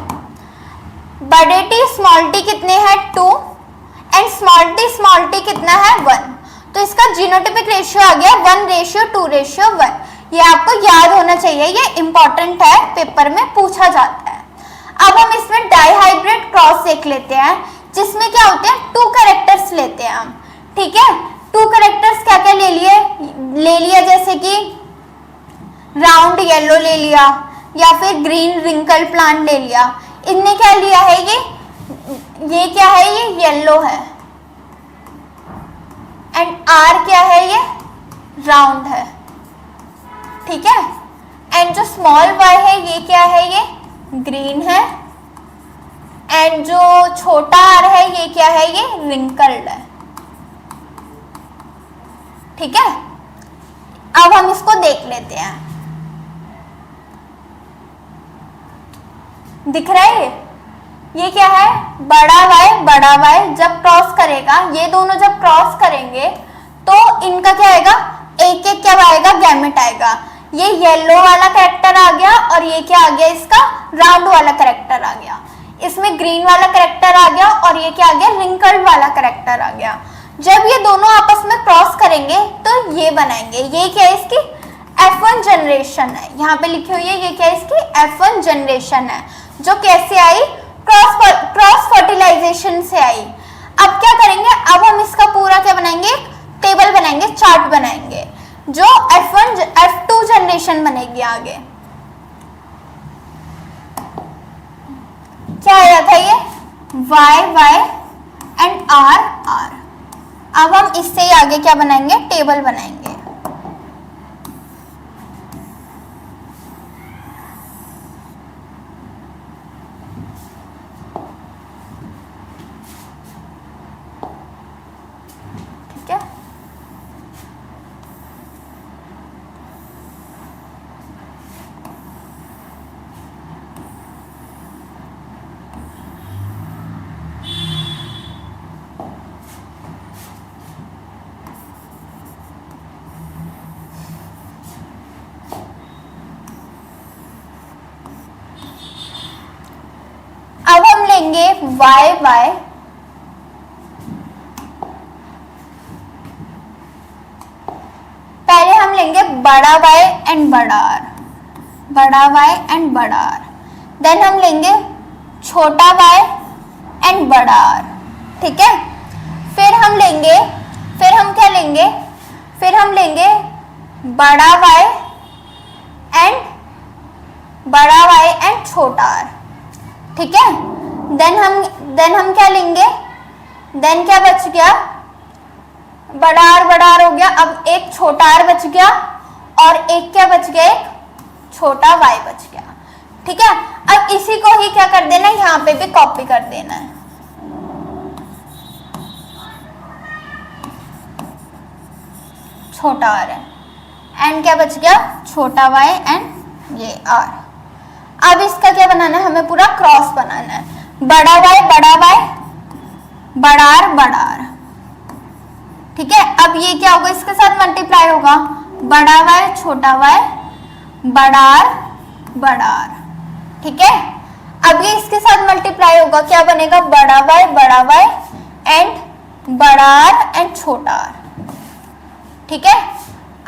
बड़े टी स्मॉल टी कितने हैं, 2, एंड स्मॉल टी कितना है, 1। तो इसका जीनोटाइपिक रेशियो आ गया 1:2:1। ये आपको याद होना चाहिए, ये इंपॉर्टेंट है, पेपर में पूछा जाता है। अब हम इसमें डाइहाइब्रिड क्रॉस देख लेते हैं, जिसमें क्या होते हैं, 2 कैरेक्टर्स लेते हैं हम। ठीक है, 2 कैरेक्टर्स क्या क्या ले लिया, जैसे कि राउंड येलो ले लिया या फिर ग्रीन रिंकल प्लांट ले लिया। इनने क्या लिया है, ये क्या है, ये येलो है, एंड आर क्या है, ये राउंड है। ठीक है, एंड जो स्मॉल वाई है ये क्या है, ये ग्रीन है, एंड जो छोटा आर है ये क्या है, ये रिंकल्ड है। ठीक है, अब हम इसको देख लेते हैं। दिख रहा है, ये क्या है, बड़ा वाई जब क्रॉस करेगा, ये दोनों जब क्रॉस करेंगे तो इनका क्या आएगा, एक एक क्या आएगा, गैमेट आएगा। ये येलो वाला कैरेक्टर आ गया और ये क्या आ गया, इसका राउंड वाला कैरेक्टर आ गया। इसमें ग्रीन वाला कैरेक्टर आ गया और ये क्या आ गया, रिंकल्ड वाला कैरेक्टर आ गया। जब ये दोनों आपस में क्रॉस करेंगे तो ये बनाएंगे, ये क्या है, इसकी F1 जनरेशन है। यहाँ पे लिखी हुई है, ये क्या है, इसकी F1 जनरेशन है, जो कैसे आई, क्रॉस फर्टिलाइजेशन से आई। अब क्या करेंगे, अब हम इसका पूरा क्या बनाएंगे, एक टेबल बनाएंगे, चार्ट बनाएंगे, जो F2 जनरेशन बनेगी आगे। क्या आया था, ये Y एंड R। अब हम इससे ही आगे क्या बनाएंगे, टेबल बनाएंगे। ठीक है, अब हम लेंगे वाई, पहले हम लेंगे बड़ा वाई एंड बड़ा आर, बड़ा वाई एंड बड़ा आर। देन हम लेंगे छोटा वाई एंड बड़ा आर। ठीक है, फिर हम क्या लेंगे, फिर हम लेंगे बड़ा वाई एंड छोटा आर। ठीक है, देन हम क्या लेंगे, देन क्या बच गया, बड़ा आर हो गया। अब एक छोटा आर बच गया और एक क्या बच गया, एक छोटा वाई बच गया। ठीक है, अब इसी को ही क्या कर देना है, यहाँ पे भी कॉपी कर देना है। छोटा आर है एंड क्या बच गया, छोटा वाई एंड ये आर। अब इसका क्या बनाना है, हमें पूरा क्रॉस बनाना है, बड़ा वाई बड़ा आर। ठीक है, अब ये क्या होगा, इसके साथ मल्टीप्लाई होगा, बड़ा वाई छोटा वाई बड़ा आर। ठीक है, अब ये इसके साथ मल्टीप्लाई होगा, क्या बनेगा, बड़ा वाई एंड बड़ा आर एंड छोटा आर। ठीक है,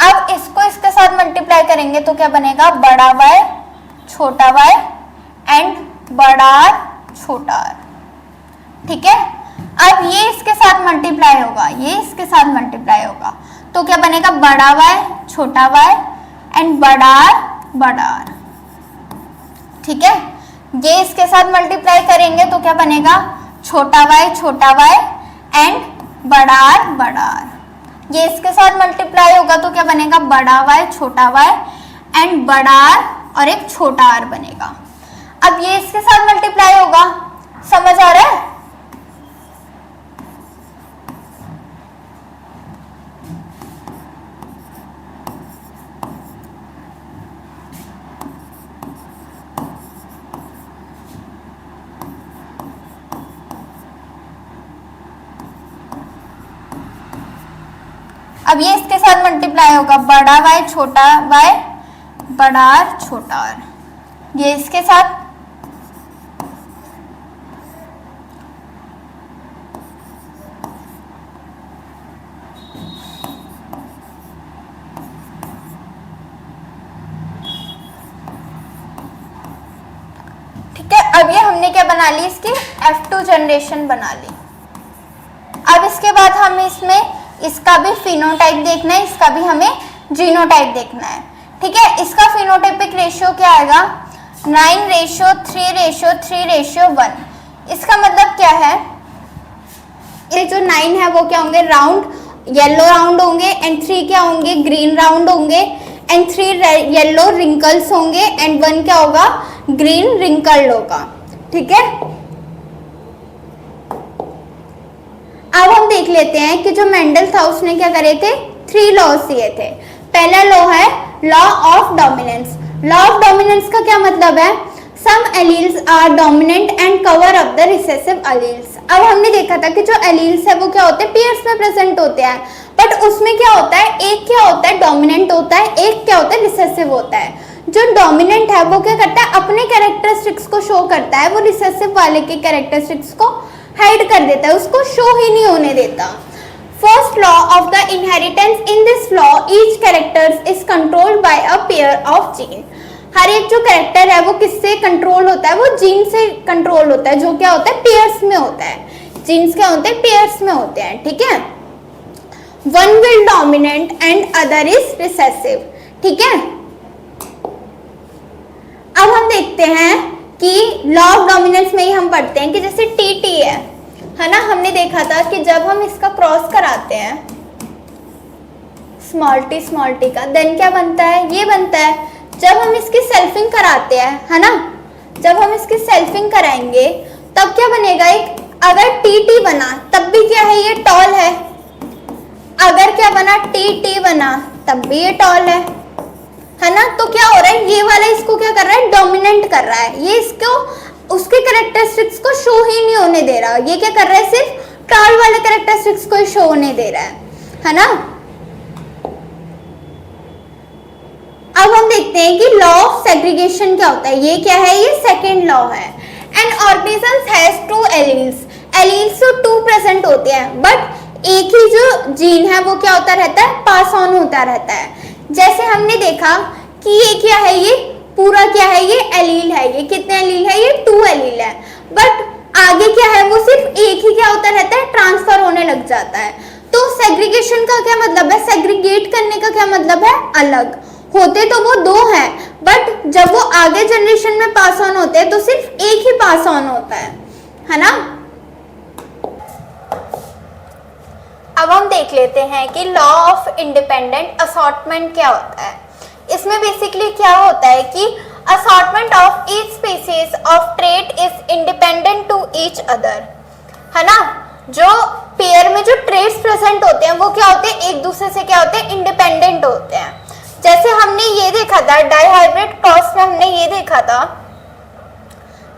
अब इसको इसके साथ मल्टीप्लाई करेंगे तो क्या बनेगा, बड़ा वाई छोटा वाई एंड बड़ा आर छोटा आर। ठीक है, अब अब ये इसके साथ मल्टीप्लाई होगा, ये इसके साथ मल्टीप्लाई होगा, तो क्या बनेगा बड़ा वाई छोटा वाई एंड बड़ा आर। ठीक है, ये इसके साथ मल्टीप्लाई करेंगे तो क्या बनेगा छोटा वाई एंड बड़ा आर। ये इसके साथ मल्टीप्लाई होगा तो क्या बनेगा बड़ा वाई छोटा वाई एंड बड़ा आर और एक छोटा आर बनेगा। अब ये इसके साथ मल्टीप्लाई होगा, समझ आ रहा है? अब ये इसके साथ मल्टीप्लाई होगा बड़ा वाई छोटा वाई बड़ा आर छोटा आर, ये इसके साथ ठीक है। अब ये हमने क्या बना ली इसकी F2 जनरेशन बना ली। अब इसके बाद हम इसमें इसका भी फिनोटाइप देखना है, इसका भी हमें जीनोटाइप देखना है। ठीक है, इसका फिनोटाइपिक रेशियो क्या आएगा 9:3:3:1। इसका मतलब क्या है, ये जो 9 है वो क्या होंगे राउंड येलो राउंड होंगे एंड 3 क्या होंगे ग्रीन राउंड होंगे एंड 3 येलो रिंकल्स होंगे एंड 1 क्या होगा ग्रीन रिंकल्ड होगा। ठीक है, अब हम देख लेते हैं कि जो मेंडल था उसने क्या करे थे 3 लॉज दिए थे। पहला लॉ है law of dominance. Law of dominance का क्या मतलब है some alleles are dominant and cover up the recessive alleles. अब हमने देखा था कि जो एलील्स है वो क्या होते हैं पेयर्स में प्रेजेंट होते हैं, बट उसमें क्या होता है एक क्या होता है डोमिनेंट होता है, एक क्या होता है रिसेसिव होता है। जो डोमिनेंट है वो क्या करता है अपने कैरेक्टरिस्टिक्स को शो करता है, वो रिसेसिव वाले के कैरेक्टरिस्टिक्स को हाइड कर देता है, उसको शो ही नहीं होने देता। First law of the inheritance in this law each character is controlled by a pair of gene. हर एक जो कैरेक्टर है वो किससे कंट्रोल होता है, वो जीन से कंट्रोल होता है, जो क्या होता है पेयर्स में होता है। जीन्स क्या होते हैं पेयर्स में होते हैं। ठीक है, one will dominant and other is recessive. ठीक है, अब हम देखते हैं कि लॉ ऑफ डोमिनेंस में ही हम पढ़ते हैं कि जैसे टी है ना, हमने देखा था कि जब हम इसका क्रॉस कराते हैं स्मॉल टी का देन क्या बनता है ये बनता है। जब हम इसकी सेल्फिंग कराते हैं है ना, जब हम इसकी सेल्फिंग कराएंगे तब क्या बनेगा एक अगर टी बना तब भी क्या है ये टॉल है, अगर क्या बना टी बना तब भी ये टॉल है ना। तो क्या हो रहा है ये वाला इसको क्या कर रहा है डोमिनेंट कर रहा है, ये इसको उसके कैरेक्टरिस्टिक्स को शो ही नहीं होने दे रहा। ये क्या कर रहा है सिर्फ टॉल वाले कैरेक्टरिस्टिक्स को ही शो होने दे रहा है ना। अब हम देखते हैं कि लॉ ऑफ सेग्रीगेशन क्या होता है। ये क्या है ये सेकंड लॉ है। An organism has 2 alleles, alleles तो 2 प्रेजेंट होते हैं बट एक ही जो जीन है वो क्या होता रहता है पास ऑन होता रहता है। जैसे हमने देखा कि ये क्या है ये पूरा क्या है ये एलील है, ये कितने एलील है ये 2 एलील है, बट आगे क्या है वो सिर्फ एक ही क्या होता रहता है ट्रांसफर होने लग जाता है। तो सेग्रीगेशन का क्या मतलब है, सेग्रीगेट करने का क्या मतलब है अलग होते तो वो 2 हैं बट जब वो आगे जनरेशन में पास ऑन होते हैं तो सिर्फ एक ही पास ऑन होता है ना। अब हम देख लेते हैं कि लॉ ऑफ इंडिपेंडेंट असॉर्टमेंट क्या होता है। इसमें बेसिकली क्या होता है कि assortment of each species of trait is independent to each other है ना। जो पेयर में जो ट्रेट्स प्रेजेंट होते हैं वो क्या होते हैं एक दूसरे से क्या होते हैं इंडिपेंडेंट होते हैं। जैसे हमने ये देखा था डाइहाइब्रिड क्रॉस में, हमने ये देखा था,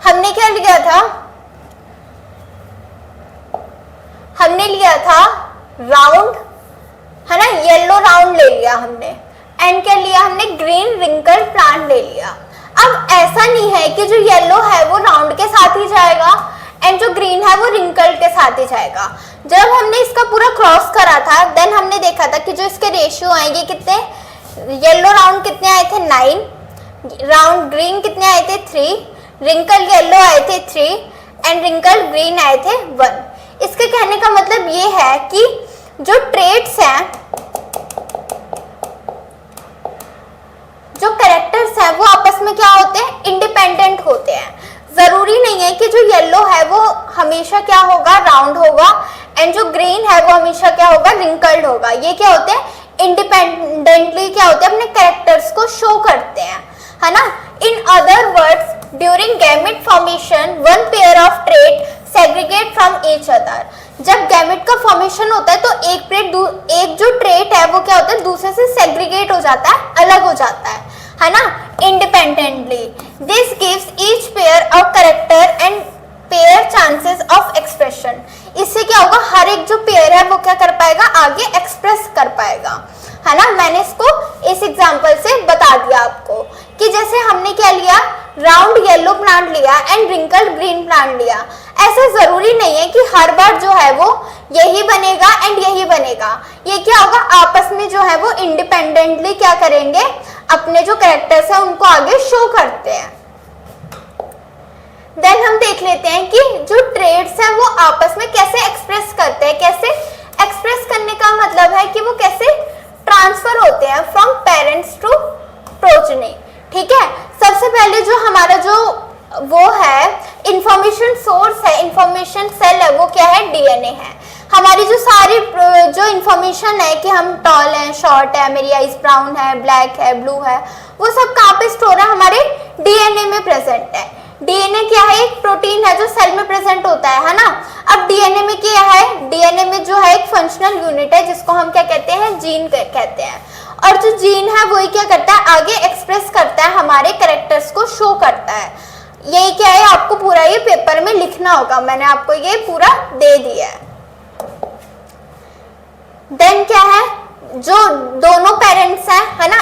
हमने क्या लिया था, हमने लिया था राउंड है ना, येलो राउंड ले लिया हमने एंड क्या लिया हमने ग्रीन रिंकल प्लांट ले लिया। अब ऐसा नहीं है कि जो येलो है वो राउंड के साथ ही जाएगा एंड जो ग्रीन है वो रिंकल के साथ ही जाएगा। जब हमने इसका पूरा क्रॉस करा था देन हमने देखा था कि जो इसके रेशियो आएंगे कितने, येलो राउंड कितने आए थे 9, राउंड ग्रीन कितने आए थे 3, रिंकल येलो आए थे 3 एंड रिंकल ग्रीन आए थे 1। इसके इसके कहने का मतलब ये है कि जो ट्रेट्स हैं, जो कैरेक्टर्स हैं, वो आपस में क्या होते हैं, इंडिपेंडेंट होते हैं। जरूरी नहीं है कि जो येलो है वो हमेशा क्या होगा, राउंड होगा, एंड जो ग्रीन है वो हमेशा क्या होगा, रिंकल्ड होगा। ये क्या होते हैं, इंडिपेंडेंटली क्या होते हैं, अपने कैरेक्टर्स को शो करते हैं, है ना। In other words, during gamete formation one pair of trait segregate from each other. जब गैमेट का फॉर्मेशन होता है तो एक जो ट्रेट है वो क्या होता है, दूसरे से सेग्रीगेट हो जाता है, अलग हो जाता है ना, independently. This gives each pair a character and pair chances of expression. इससे क्या होगा, हर एक जो पेयर है वो क्या कर पाएगा, आगे एक्सप्रेस कर पाएगा, है ना। मैंने इसको इस एग्जांपल से बता दिया आपको कि जैसे हमने क्या लिया, राउंड येलो प्लांट लिया एंड रिंकल्ड ग्रीन प्लांट लिया। ऐसा जरूरी नहीं है कि हर बार जो है वो यही बनेगा एंड यही बनेगा। ये क्या होगा, आपस में जो है वो इंडिपेंडेंटली क्या करेंगे, अपने जो कैरेक्टर्स है उनको आगे शो करते हैं। देन हम देख लेते हैं कि जो ट्रेड्स हैं वो आपस में कैसे एक्सप्रेस करते हैं। कैसे एक्सप्रेस करने का मतलब है कि वो कैसे ट्रांसफर होते हैं फ्रॉम पेरेंट्स टू प्रोजेनी। ठीक है, सबसे पहले जो हमारा जो वो है इंफॉर्मेशन सोर्स है, इंफॉर्मेशन सेल है, वो क्या है, डीएनए है। हमारी जो सारी जो इंफॉर्मेशन है कि हम टॉल हैं, शॉर्ट है, मेरी आइज ब्राउन है, ब्लैक है, ब्लू है, वो सब कहाँ पे स्टोर है, हमारे डीएनए में प्रेजेंट है। डीएनए क्या है, एक प्रोटीन है जो सेल में प्रेजेंट होता है ना। अब डीएनए में क्या है, डीएनए में जो है एक फंक्शनल यूनिट है जिसको हम क्या कहते हैं, जीन कहते हैं। और जो जीन है वही क्या करता है, आगे एक्सप्रेस करता है, हमारे कैरेक्टर्स को शो करता है। यही क्या है, आपको पूरा ये पेपर में लिखना होगा, मैंने आपको ये पूरा दे दिया है। देन क्या है, जो दोनों पेरेंट्स हैं, है ना,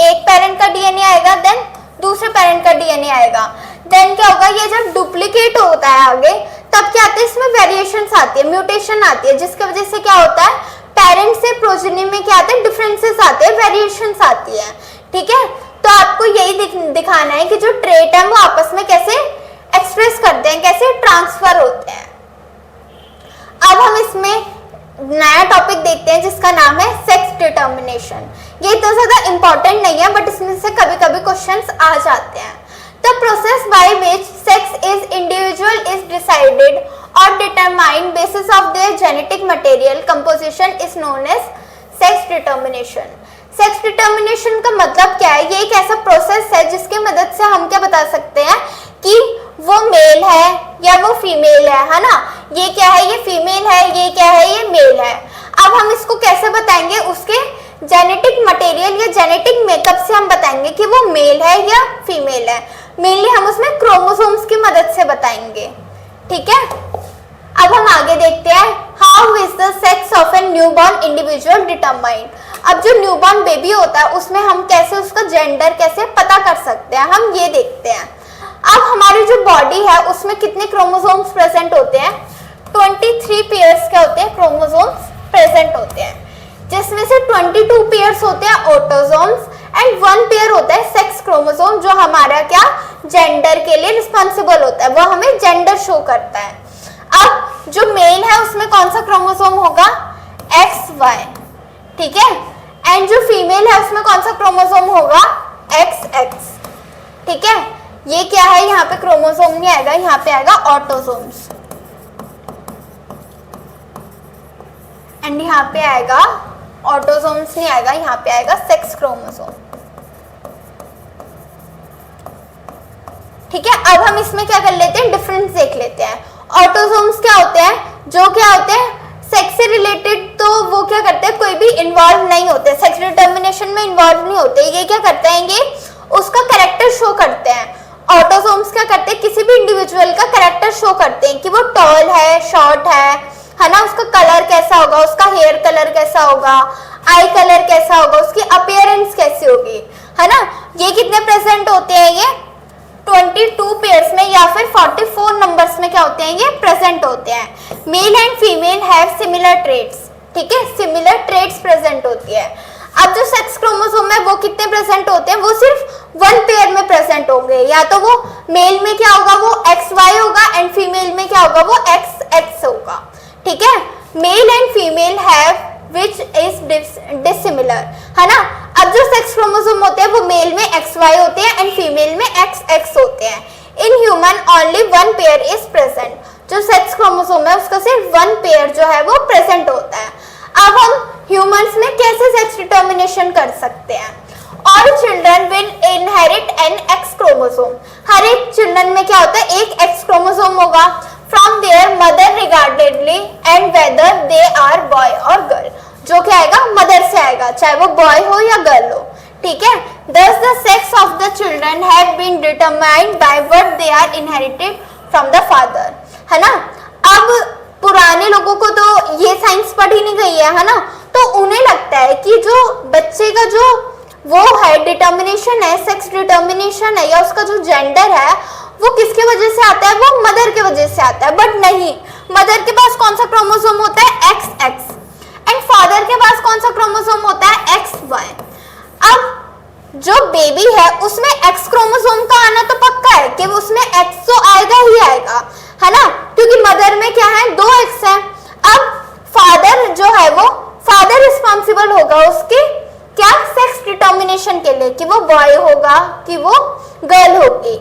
एक पेरेंट का डीएनए आएगा, देन दूसरे पेरेंट का डीएनए आएगा। देन क्या होगा, ये जब डुप्लीकेट होता है आगे, तब क्या आता है, इसमें वेरिएशंस आती है, म्यूटेशन आती है, जिसकी वजह से क्या होता है, पेरेंट से प्रोजेनी में क्या आते हैं, डिफरेंसेस आते हैं, वेरिएशंस आती है। ठीक है, तो आपको यही दिखाना है कि जो ट्रेट है वो आपस में कैसे एक्सप्रेस करते हैं, कैसे ट्रांसफर होते हैं। अब हम इसमें नया टॉपिक देखते हैं जिसका नाम है सेक्स डिटर्मिनेशन। ये इतना ज्यादा इंपॉर्टेंट नहीं है, बट इसमें से कभी कभी क्वेश्चंस आ जाते हैं। The process by which sex is individual is decided or determined basis of their genetic material composition is known as sex determination. Sex determination का मतलब क्या है, ये एक ऐसा प्रोसेस है जिसकी मदद से हम क्या बता सकते हैं कि वो मेल है या वो फीमेल है ना। ये क्या है, ये फीमेल है, ये क्या है, ये मेल है। अब हम इसको कैसे बताएंगे, उसके जेनेटिक मटेरियल या जेनेटिक मेकअप से हम बताएंगे कि वो मेल है या फीमेल है। मेनली हम उसमें क्रोमोसोम्स की मदद से बताएंगे। ठीक है, अब हम आगे देखते हैं, how is the sex of A newborn individual determined. अब जो न्यूबॉर्न बेबी होता है उसमें हम कैसे उसका जेंडर कैसे पता कर सकते हैं, हम ये देखते हैं। अब हमारी जो बॉडी है उसमें कितने क्रोमोसोम्स प्रेजेंट होते हैं, 23 पेयर्स क्या होते हैं, क्रोमोसोम्स प्रेजेंट होते हैं, जिसमें से 22 पेयर्स होते हैं ऑटोसोम्स एंड 1 पेयर होता है सेक्स क्रोमोसोम, जो हमारा क्या जेंडर के लिए रिस्पॉन्सिबल होता है, वो हमें जेंडर शो करता है। अब जो मेल है उसमें कौन सा क्रोमोसोम होगा, XY। ठीक है, एंड जो फीमेल है उसमें कौन सा क्रोमोसोम होगा, XX। ठीक है, ये क्या है, यहाँ पे क्रोमोसोम नहीं आएगा, यहाँ पे आएगा ऑटोसोम्स, एंड यहाँ पे आएगा ऑटोसोम्स नहीं आएगा, यहाँ पे आएगा सेक्स क्रोमोसोम। ठीक है, अब हम इसमें क्या कर लेते हैं, डिफरेंस देख लेते हैं। ऑटोसोम्स क्या होते हैं, जो क्या होते हैं सेक्स से रिलेटेड, तो वो क्या करते हैं, कोई भी इन्वॉल्व नहीं होते, सेक्स डिटर्मिनेशन में इन्वॉल्व नहीं होते। ये क्या करते हैं, ये उसका कैरेक्टर शो करते हैं। ऑटोसोम्स क्या करते हैं, किसी भी इंडिविजुअल का कैरेक्टर शो करते हैं कि वो टॉल है, शॉर्ट है ना, उसका कलर कैसा होगा, उसका हेयर कलर कैसा होगा, आई कलर कैसा होगा, उसकी अपीयरेंस कैसी होगी, है ना। ये कितने प्रेजेंट होते हैं, ये 22 पेयर्स में या फिर 44 नंबर्स में क्या होते हैं, ये प्रेजेंट होते हैं। Male and female have similar traits. ठीक है, सिमिलर ट्रेट्स प्रेजेंट होती है। अब जो सेक्स क्रोमोसोम है वो कितने प्रेजेंट होते हैं, वो सिर्फ 1 पेयर में प्रेजेंट होंगे, या तो वो मेल में क्या होगा वो XY होगा एंड फीमेल में क्या होगा वो XX होगा। ठीक है, male and female have which is dissimilar, है ना। अब जो सेक्स क्रोमोसोम होते हैं वो मेल में XY होते हैं एंड फीमेल में XX होते हैं। In human only one pair is present, जो सेक्स क्रोमोसोम है उसका सिर्फ वन पेयर जो है वो प्रेजेंट होता है। अब हम ह्यूमंस में कैसे सेक्स डिटर्मिनेशन कर सकते हैं? All children will inherit an X chromosome, हर एक चिल्ड्रन में क्या होता है, एक X क्रोमोसोम होगा from their mother regardedly and whether they are boy और गर्ल, जो क्या आएगा, मदर से आएगा, चाहे वो बॉय हो या गर्ल हो, ठीक है। Thus the sex of the children have been determined by what they are inherited from the father, है ना। अब पुराने लोगों को तो ये साइंस पढ़ी नहीं गई है ना, तो उन्हें लगता है कि जो बच्चे का जो वो है डिटर्मिनेशन है, सेक्स डिटर्मिनेशन है या उसका जो जेंडर है वो किसके वजह से आता है, वो मदर के वजह से आता है। बट नहीं, मदर के पास कौन सा क्रोमोसोम होता है, XX, एंड फादर के पास कौन सा क्रोमोसोम होता है, XY। अब जो बेबी है उसमें X क्रोमोसोम का आना तो पक्का है कि उसमें X तो आएगा ही आएगा, है ना, क्योंकि मदर में क्या है, 2 X है। अब फादर जो है वो फादर रिस्पॉन्सिबल होगा उसके क्या, सेक्स डिटर्मिनेशन के लिए, कि वो बॉय होगा कि वो गर्ल होगी।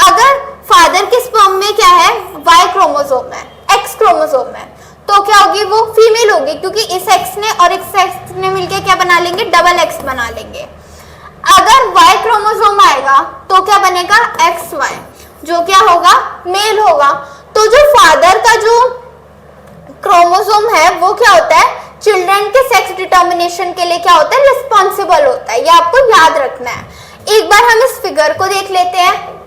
अगर फादर के स्पर्म में क्या है, Y क्रोमोसोम है, X क्रोमोसोम है, तो क्या होगी, वो फीमेल होगी, क्योंकि इस X ने और इस X ने मिलकर क्या बना लेंगे, डबल X बना लेंगे। अगर Y क्रोमोसोम आएगा तो क्या बनेगा, XY, जो क्या होगा, मेल होगा। तो जो फादर का जो क्रोमोसोम है वो क्या होता है, चिल्ड्रन के सेक्स डिटर्मिनेशन के लिए क्या होता है, रिस्पॉन्सिबल होता है। ये आपको याद रखना है। एक बार हम इस फिगर को देख लेते हैं।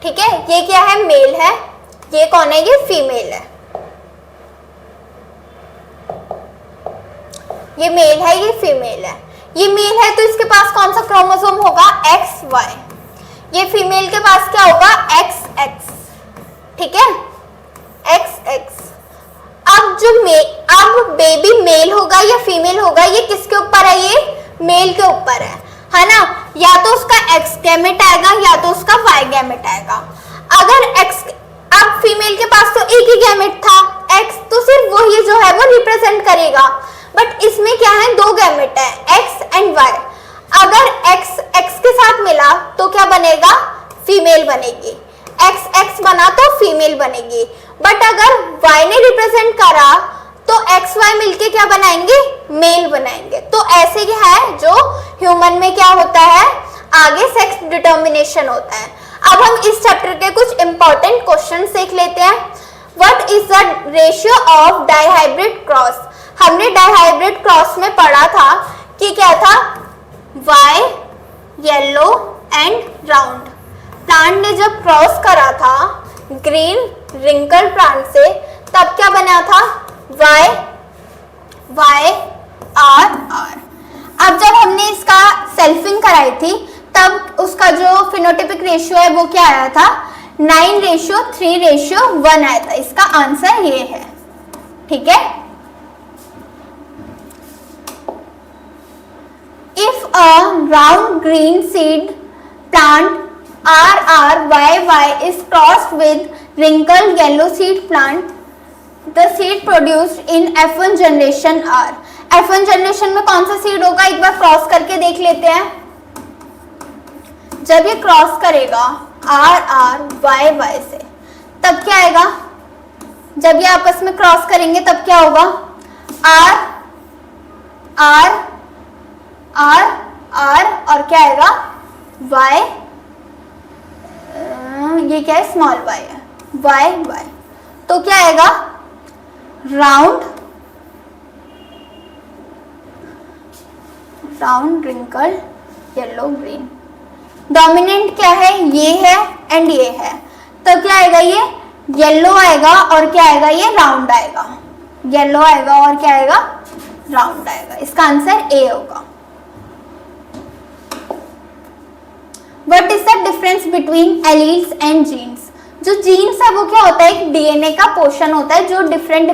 ठीक है, ये क्या है, मेल है, ये कौन है, ये फीमेल है। ये मेल है, ये फीमेल है। ये मेल है तो इसके पास कौन सा क्रोमोसोम होगा, XY। ये फीमेल के पास क्या होगा, XX, ठीक है, XX। अब बेबी मेल होगा या फीमेल होगा, ये किसके ऊपर है, ये मेल के ऊपर है ना। या तो उसका X गैमेट आएगा या तो उसका Y गैमेट आएगा। अगर X, अब फीमेल के पास तो एक ही गैमेट था X, तो सिर्फ वही जो है वो रिप्रेजेंट करेगा। बट इसमें क्या है, 2 गैमेट है, X एंड Y। अगर X के साथ मिला तो क्या बनेगा, फीमेल बनेगी। XX बना तो फीमेल बनेगी। बट अगर Y ने रिप्रेजेंट करा तो XY मिलके क्या बनाएंगे, मेल बनाएंगे। तो ऐसे ही है जो ह्यूमन में क्या होता है, आगे सेक्स डिटर्मिनेशन होता है। अब हम इस चैप्टर के कुछ इंपॉर्टेंट क्वेश्चंस देख लेते हैं। What is the ratio of dihybrid cross? हमने डाइहाइब्रिड क्रॉस में पढ़ा था कि क्या था, Y yellow and round. Plant ने जब क्रॉस करा था ग्रीन रिंकल प्लांट से, तब क्या बना था, Y R R। अब जब हमने इसका सेल्फिंग कराई थी तब उसका जो फिनोटाइपिक रेशियो है वो क्या आया था, 9:3:1 आया था। इसका आंसर ये है, ठीक है। If a round green seed plant RRYY is crossed with wrinkled yellow seed plant, the seed produced in F1 generation are। F1 generation में कौन सा सीड होगा, एक बार क्रॉस करके देख लेते हैं। जब ये क्रॉस करेगा RRYY से तब क्या आएगा, जब ये आपस में क्रॉस करेंगे तब क्या होगा, R और क्या आएगा, Y, ये क्या है, स्मॉल y है, Y। तो क्या आएगा, round wrinkle yellow green. Dominant क्या है, ये है एंड ये है, तो क्या आएगा, ये येलो आएगा और क्या आएगा, ये राउंड आएगा। येलो आएगा और क्या आएगा, राउंड आएगा। इसका आंसर ए होगा। What is the difference between alleles and genes. जो जीन्स है वो क्या होता है, एक डीएनए का पोर्शन होता है जो डिफरेंट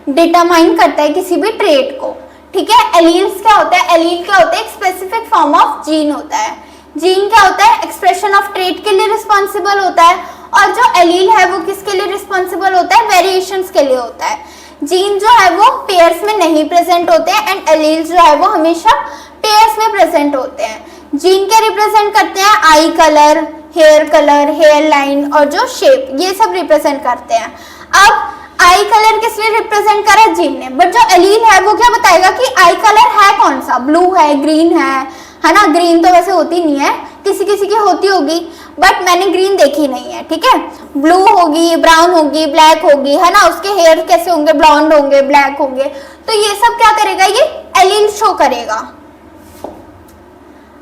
डिटरमाइन करता है किसी भी ट्रेट को, ठीक है। एलील्स क्या होता है, एलील क्या होता है, एक स्पेसिफिक फॉर्म ऑफ जीन होता है। जीन क्या होता है, एक्सप्रेशन ऑफ ट्रेट के लिए रिस्पॉन्सिबल होता है, और जो एलील है वो किसके लिए रिस्पॉन्सिबल होता है, वेरिएशंस के लिए होता है। जीन जो है वो पेयर्स में नहीं प्रेजेंट होते हैं एंड एलील जो है वो हमेशा पेयर्स में प्रेजेंट होते हैं। जीन क्या रिप्रेजेंट करते हैं, आई कलर, हेयर लाइन और जो शेप, ये सब रिप्रेजेंट करते हैं। अब आई कलर किसने रिप्रेजेंट करा, जीन ने, बट जो एलील है वो क्या बताएगा कि आई कलर है कौन सा, ब्लू है, ग्रीन है ना। ग्रीन तो वैसे होती नहीं है, किसी किसी की होती होगी, बट मैंने ग्रीन देखी नहीं है, ठीक है। ब्लू होगी, ब्राउन होगी, ब्लैक होगी, है ना। उसके हेयर कैसे होंगे, ब्लॉन्ड होंगे, ब्लैक होंगे, तो ये सब क्या करेगा, ये एलील शो करेगा।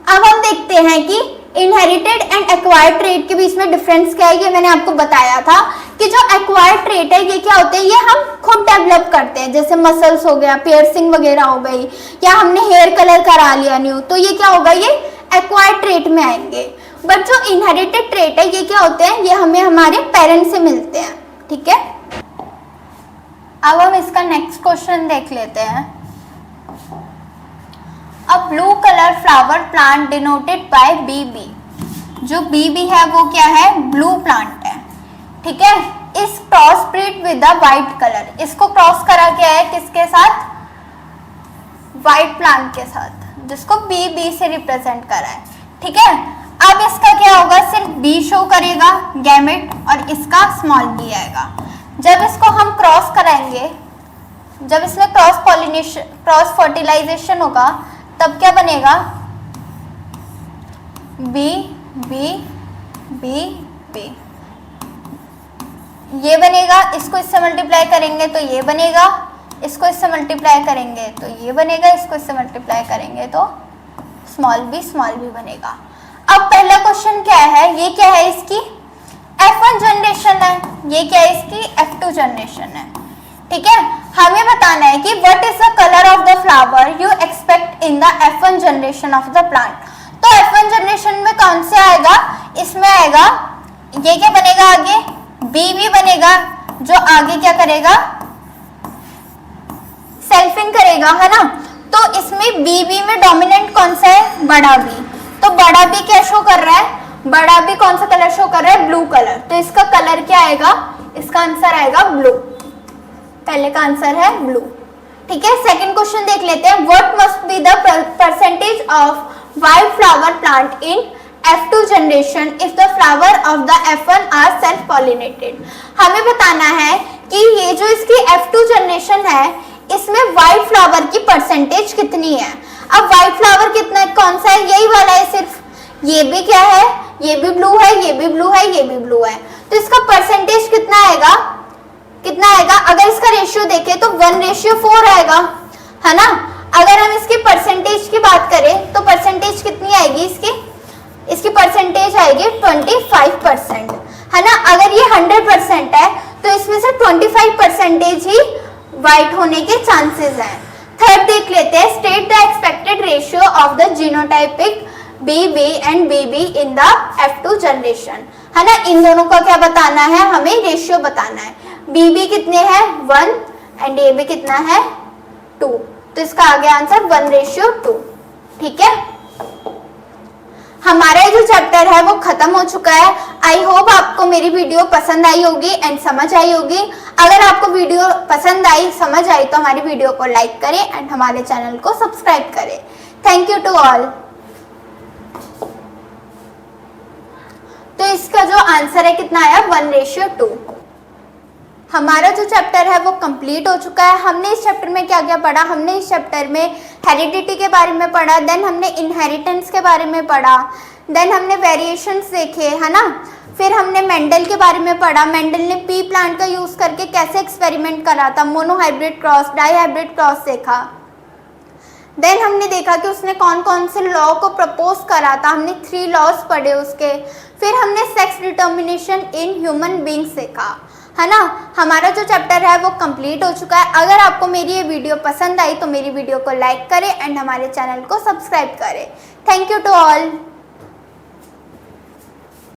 अब हम देखते हैं कि इनहेरिटेड एंड एक्वायर्ड ट्रेट के बीच में डिफरेंस क्या है। ये मैंने आपको बताया था कि जो एक्वायर्ड ट्रेट है ये क्या होते हैं, ये हम खुद डेवलप करते हैं, जैसे मसल्स हो गया, पियर्सिंग वगैरह हो गई, या हमने हेयर कलर करा लिया न्यू, तो ये क्या होगा, ये एक्वायर्ड ट्रेट में आएंगे। बट जो इनहेरिटेड ट्रेट है ये क्या होते हैं, ये हमें हमारे पेरेंट्स से मिलते हैं, ठीक है। अब हम इसका नेक्स्ट क्वेश्चन देख लेते हैं। A blue colour flower plant denoted by BB. जो बीबी है वो क्या है, ब्लू प्लांट है, ठीक है। इस cross breed with the white colour, इसको क्रॉस करा गया है किसके साथ, वाइट प्लांट के साथ, जिसको बीबी से रिप्रेजेंट करा है, ठीक है। अब इसका क्या होगा, सिर्फ बी शो करेगा गैमेट, और इसका स्मॉल बी आएगा। जब इसको हम क्रॉस कराएंगे, जब इसमें क्रॉस फर्टिलाइजेशन होगा, तब क्या बनेगा, बी बी बी बी, ये बनेगा। इसको इससे मल्टीप्लाई करेंगे तो ये बनेगा, इसको इससे मल्टीप्लाई करेंगे तो ये बनेगा, इसको इससे मल्टीप्लाई करेंगे तो स्मॉल बी बनेगा। अब पहला क्वेश्चन क्या है, ये क्या है, इसकी F1 जनरेशन है, ये क्या है, इसकी F2 जनरेशन है, ठीक है। हमें बताना है कि what is the colour of the flower you expect in the F1 generation of the plant. तो F1 जनरेशन में कौन से आएगा, इसमें आएगा, ये क्या बनेगा आगे, बी बनेगा, जो आगे क्या करेगा, सेल्फिंग करेगा, है ना। तो इसमें बी में डोमिनेंट कौन सा है, बड़ा बी। तो बड़ा बी क्या शो कर रहा है, बड़ा बी कौन सा कलर शो कर रहा है, ब्लू कलर। तो इसका कलर क्या आएगा, इसका आंसर आएगा ब्लू, पहले का आंसर है ब्लू, ठीक है। सेकंड क्वेश्चन देख लेते हैं। What must be the percentage of white flower plant in F2 generation if the flower of the F1 are self pollinated. हमें बताना है कि ये जो इसकी F2 जनरेशन है, इसमें वाइट फ्लावर की परसेंटेज कितनी है। अब वाइट फ्लावर कितना, कौन सा है, यही वाला है सिर्फ, ये भी क्या है, ये भी ब्लू है, ये भी ब्लू है, ये भी ब्लू है, तो इसका परसेंटेज कितना आएगा, अगर इसका रेशियो देखें तो 1:4 आएगा, है ना। अगर हम इसकी परसेंटेज की बात करें तो परसेंटेज कितनी आएगी इसकी परसेंटेज आएगी 25%, है ना। अगर ये 100% है तो इसमें से 25% ही वाइट होने के चांसेस हैं। थर्ड देख लेते हैं। State the expected ratio of the genotypic BB and BB in the F2 generation, है ना। इन दोनों का क्या बताना है, हमें रेशियो बताना है। BB कितने हैं, 1 एंड AB कितना है, 2। तो इसका आगे आंसर 1:2, ठीक है। हमारा जो चैप्टर है वो खत्म हो चुका है। आई होप आपको मेरी वीडियो पसंद आई होगी एंड समझ आई होगी। अगर आपको वीडियो पसंद आई, समझ आई, तो हमारी वीडियो को लाइक करें एंड हमारे चैनल को सब्सक्राइब करें। Thank you to all. तो इसका जो आंसर है कितना आया, 1:2। हमारा जो चैप्टर है वो कंप्लीट हो चुका है। हमने इस चैप्टर में क्या क्या पढ़ा, हमने इस चैप्टर में हेरिडिटी के बारे में पढ़ा, देन हमने इनहेरिटेंस के बारे में पढ़ा, देन हमने वेरिएशंस देखे, है ना। फिर हमने मेंडल के बारे में पढ़ा। मेंडल ने पी प्लांट का यूज करके कैसे एक्सपेरिमेंट करा था, मोनोहाइब्रिड क्रॉस, डाईहाइब्रिड क्रॉस देखा। देन हमने देखा कि उसने कौन कौन से लॉ को प्रपोज करा था, हमने 3 लॉज पढ़े उसके। फिर हमने sex determination in human beings देखा, है ना। हमारा जो चैप्टर है वो कंप्लीट हो चुका है। अगर आपको मेरी ये वीडियो पसंद आई तो मेरी वीडियो को लाइक करें एंड हमारे चैनल को सब्सक्राइब करें। Thank you to all.